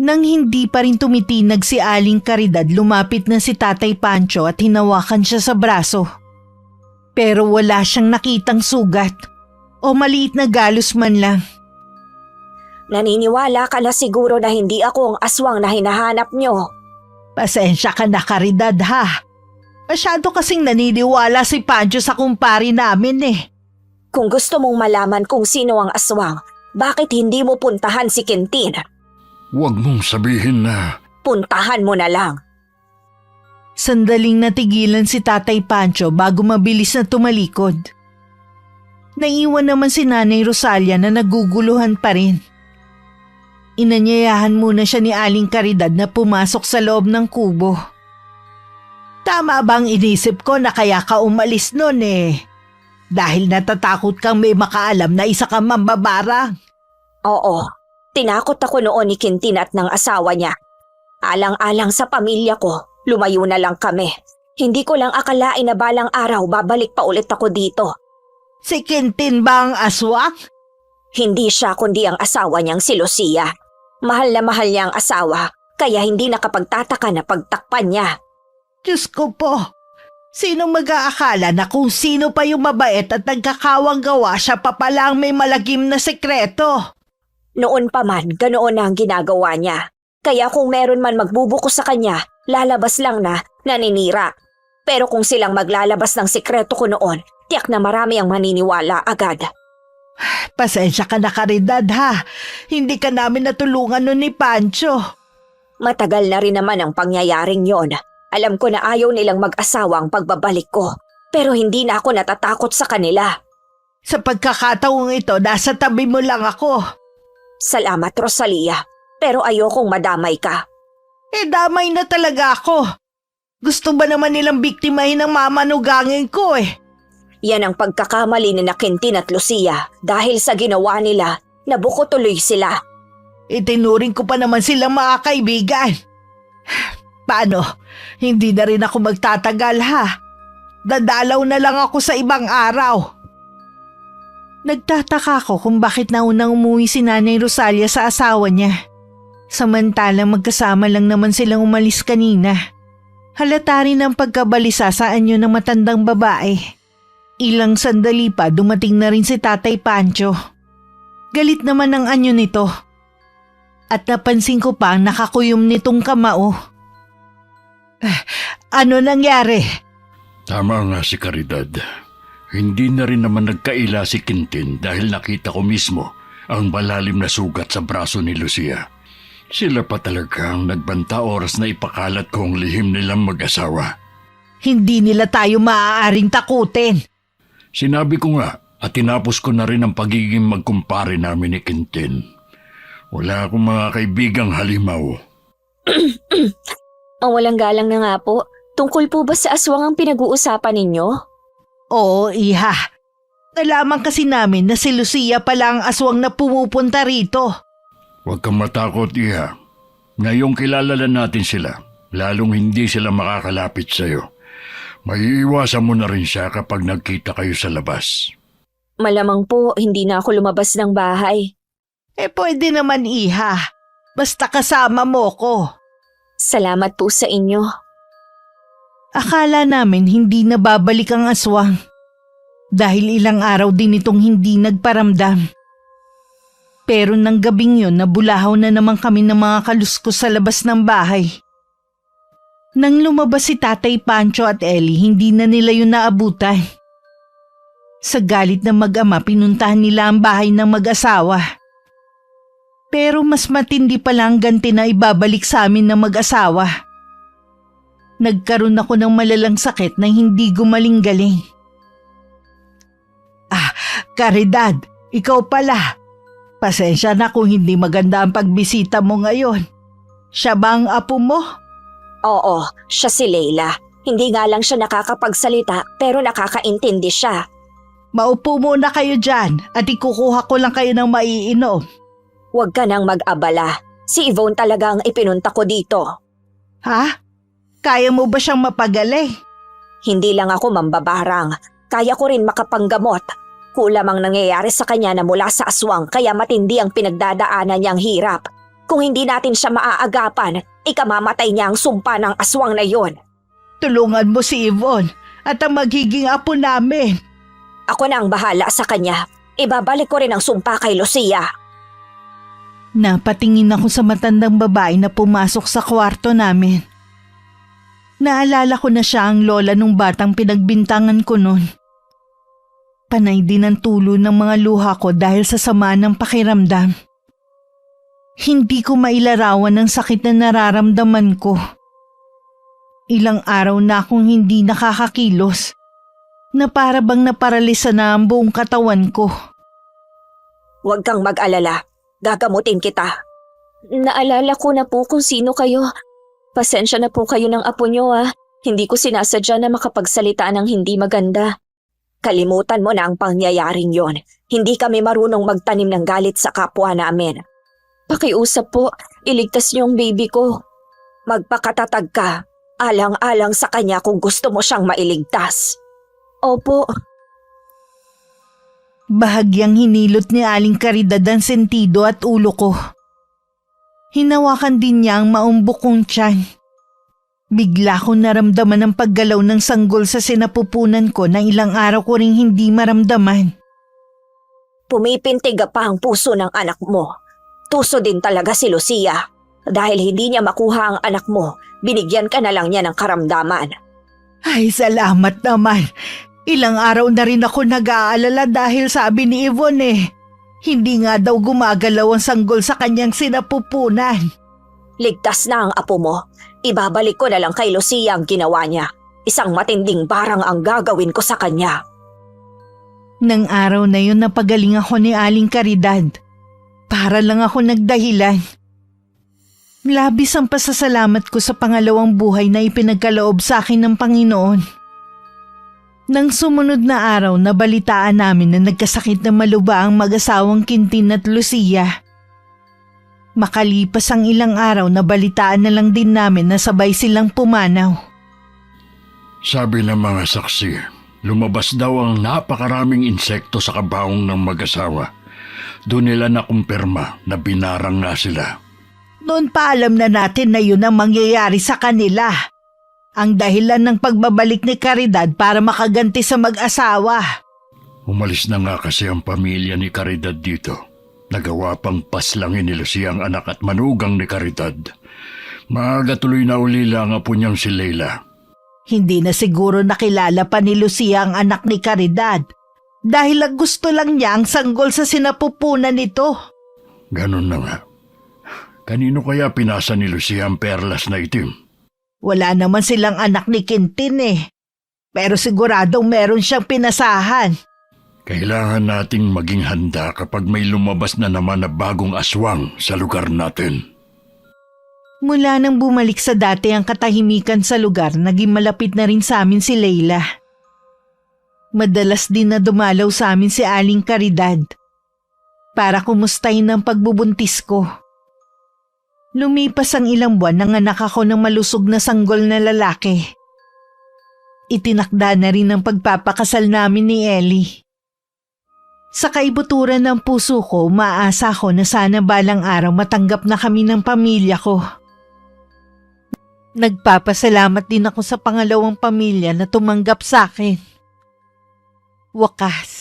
Nang hindi pa rin tumitinag si Aling Caridad, lumapit na si Tatay Pancho at hinawakan siya sa braso. Pero wala siyang nakitang sugat o maliit na galos man lang. Naniniwala ka na siguro na hindi ako ang aswang na hinahanap nyo. Pasensya ka na, Caridad, ha? Masyado kasing naniniwala si Pancho sa kumpari namin Kung gusto mong malaman kung sino ang aswang, bakit hindi mo puntahan si Quintin? Huwag mong sabihin na... Puntahan mo na lang. Sandaling natigilan si Tatay Pancho bago mabilis na tumalikod. Naiwan naman si Nanay Rosalia na naguguluhan pa rin. Inanyayahan muna siya ni Aling Caridad na pumasok sa loob ng kubo. Tama bang inisip ko na kaya ka umalis nun Dahil natatakot kang may makaalam na isa kang mambabarang? Oo, tinakot ako noon ni Quintin at ng asawa niya. Alang-alang sa pamilya ko, lumayo na lang kami. Hindi ko lang akalain na balang araw babalik pa ulit ako dito. Si Quintin ba ang aswang? Hindi siya kundi ang asawa niyang si Lucia. Mahal na mahal niya ang asawa, kaya hindi nakapagtataka na pagtakpan niya. Diyos ko po, sino mag-aakala na kung sino pa yung mabait at nagkakawang gawa siya pa palang may malagim na sekreto? Noon pa man, ganoon na ang ginagawa niya. Kaya kung meron man magbubuko sa kanya, lalabas lang na naninira. Pero kung silang maglalabas ng sekreto ko noon, tiyak na marami ang maniniwala agad. Pasensya ka na, Caridad, ha. Hindi ka namin natulungan nun ni Pancho. Matagal na rin naman ang pangyayaring yon. Alam ko na ayaw nilang mag-asawa ang pagbabalik ko. Pero hindi na ako natatakot sa kanila. Sa pagkakataong ito, nasa tabi mo lang ako. Salamat, Rosalia. Pero ayokong madamay ka. Damay na talaga ako. Gusto ba naman nilang biktimahin ang mamanugangin ko Yan ang pagkakamali ni Quintin at Lucia. Dahil sa ginawa nila, nabuko tuloy sila. Itinuring ko pa naman silang mga kaibigan. Paano? Hindi na rin ako magtatagal, ha? Dadalaw na lang ako sa ibang araw. Nagtataka ko kung bakit naunang umuwi si Nanay Rosalia sa asawa niya. Samantalang magkasama lang naman silang umalis kanina. Halata rin ang pagkabalisa sa anyo ng matandang babae. Ilang sandali pa dumating na rin si Tatay Pancho. Galit naman ang anyo nito. At napansin ko pa ang nakakuyom nitong kamao. Ano nangyari? Tama nga si Caridad. Hindi na rin naman nagkaila si Quintin dahil nakita ko mismo ang malalim na sugat sa braso ni Lucia. Sila pa talagang nagbanta oras na ipakalat ko ang lihim nilang mag-asawa. Hindi nila tayo maaaring takutin. Sinabi ko nga at tinapos ko na rin ang pagiging magkumpare namin ni Quintin. Wala akong mga kaibigang halimaw. Ang walang galang na nga po. Tungkol po ba sa aswang ang pinag-uusapan ninyo? Oo, iha. Nalaman kasi namin na si Lucia pala ang aswang na pumupunta rito. Huwag kang matakot, Iha. Ngayong kilala na natin sila, lalong hindi sila makakalapit sa'yo. Maiiwasan mo na rin siya kapag nagkita kayo sa labas. Malamang po, hindi na ako lumabas ng bahay. Pwede naman, iha. Basta kasama mo ko. Salamat po sa inyo. Akala namin hindi na babalik ang aswang. Dahil ilang araw din itong hindi nagparamdam. Pero nang gabing yun, nabulahaw na naman kami ng mga kaluskos sa labas ng bahay. Nang lumabas si Tatay Pancho at Ellie, hindi na nila yun naabutan. Sa galit ng mag-ama, pinuntahan nila ang bahay ng mag-asawa. Pero mas matindi pala ang ganti na ibabalik sa amin ng mag-asawa. Nagkaroon ako ng malalang sakit na hindi gumaling-galing. Caridad, ikaw pala. Pasensya na kung hindi maganda ang pagbisita mo ngayon. Siya ba ang apo mo? Oo, siya si Leila. Hindi nga lang siya nakakapagsalita pero nakakaintindi siya. Maupo muna kayo dyan at ikukuha ko lang kayo ng maiinom. Huwag ka nang mag-abala. Si Yvonne talaga ang ipinunta ko dito. Ha? Kaya mo ba siyang mapagali? Hindi lang ako mambabarang. Kaya ko rin makapanggamot. Kulam ang nangyayari sa kanya na mula sa aswang kaya matindi ang pinagdadaanan niyang hirap. Kung hindi natin siya maaagapan, ikamamatay niya ang sumpa ng aswang na yon. Tulungan mo si Yvonne at ang magiging apo namin. Ako na ang bahala sa kanya. Ibabalik ko rin ang sumpa kay Lucia. Napatingin ako sa matandang babae na pumasok sa kwarto namin. Naalala ko na siya ang lola nung batang pinagbintangan ko noon. Panay din ang tulo ng mga luha ko dahil sa sama ng pakiramdam. Hindi ko mailarawan ang sakit na nararamdaman ko. Ilang araw na akong hindi nakakakilos, na para bang naparalisa na ang buong katawan ko. Huwag kang mag-alala. Gagamutin kita. Naalala ko na po kung sino kayo. Pasensya na po kayo ng apo nyo Hindi ko sinasadya na makapagsalita ng hindi maganda. Kalimutan mo na ang pangyayaring yon. Hindi kami marunong magtanim ng galit sa kapwa namin. Pakiusap po, iligtas niyo ang baby ko. Magpakatatag ka, alang-alang sa kanya kung gusto mo siyang mailigtas. Opo. Bahagyang hinilot ni Aling Caridad ang sentido at ulo ko. Hinawakan din niya ang maumbok kong tiyan. Bigla ko naramdaman ang paggalaw ng sanggol sa sinapupunan ko na ilang araw ko ring hindi maramdaman. Pumipintig pa ang puso ng anak mo. Tuso din talaga si Lucia. Dahil hindi niya makuha ang anak mo, binigyan ka na lang niya ng karamdaman. Ay, salamat naman. Ilang araw na rin ako nag-aalala dahil sabi ni Yvonne hindi nga daw gumagalaw ang sanggol sa kanyang sinapupunan. Ligtas na ang apo mo. Ibabalik ko na lang kay Lucia ang ginawa niya. Isang matinding barang ang gagawin ko sa kanya. Nang araw na yun napagaling ako ni Aling Caridad. Para lang ako nagdahilan. Labis ang pasasalamat ko sa pangalawang buhay na ipinagkaloob sa akin ng Panginoon. Nang sumunod na araw nabalitaan namin na nagkasakit na maluba ang mag-asawang Quintin at Lucia. Makalipas ang ilang araw nabalitaan na lang din namin na sabay silang pumanaw. Sabi ng mga saksi, lumabas daw ang napakaraming insekto sa kabaong ng mag-asawa. Doon nila nakumpirma na binarang nga sila. Noon pa alam na natin na yun ang mangyayari sa kanila. Ang dahilan ng pagbabalik ni Caridad para makaganti sa mag-asawa. Umalis na nga kasi ang pamilya ni Caridad dito. Nagawa pang paslangin ni Lucia ang anak at manugang ni Caridad. Maaga tuloy na ulila ang apo niyang si Leila. Hindi na siguro nakilala pa ni Lucia ang anak ni Caridad. Dahil ang gusto lang niya ang sanggol sa sinapupunan nito. Ganon na nga. Kanino kaya pinasa ni Lucia ang perlas na itim? Wala naman silang anak ni Quintin Pero siguradong meron siyang pinasahan. Kailangan nating maging handa kapag may lumabas na naman na bagong aswang sa lugar natin. Mula nang bumalik sa dati ang katahimikan sa lugar, naging malapit na rin sa amin si Leila. Madalas din na dumalaw sa amin si Aling Caridad para kumustahin ang pagbubuntis ko. Lumipas ang ilang buwan nang anak ako ng malusog na sanggol na lalaki. Itinakda na rin ang pagpapakasal namin ni Ellie. Sa kaibuturan ng puso ko, umaasa ko na sana balang araw matanggap na kami ng pamilya ko. Nagpapasalamat din ako sa pangalawang pamilya na tumanggap sa akin. Wakas,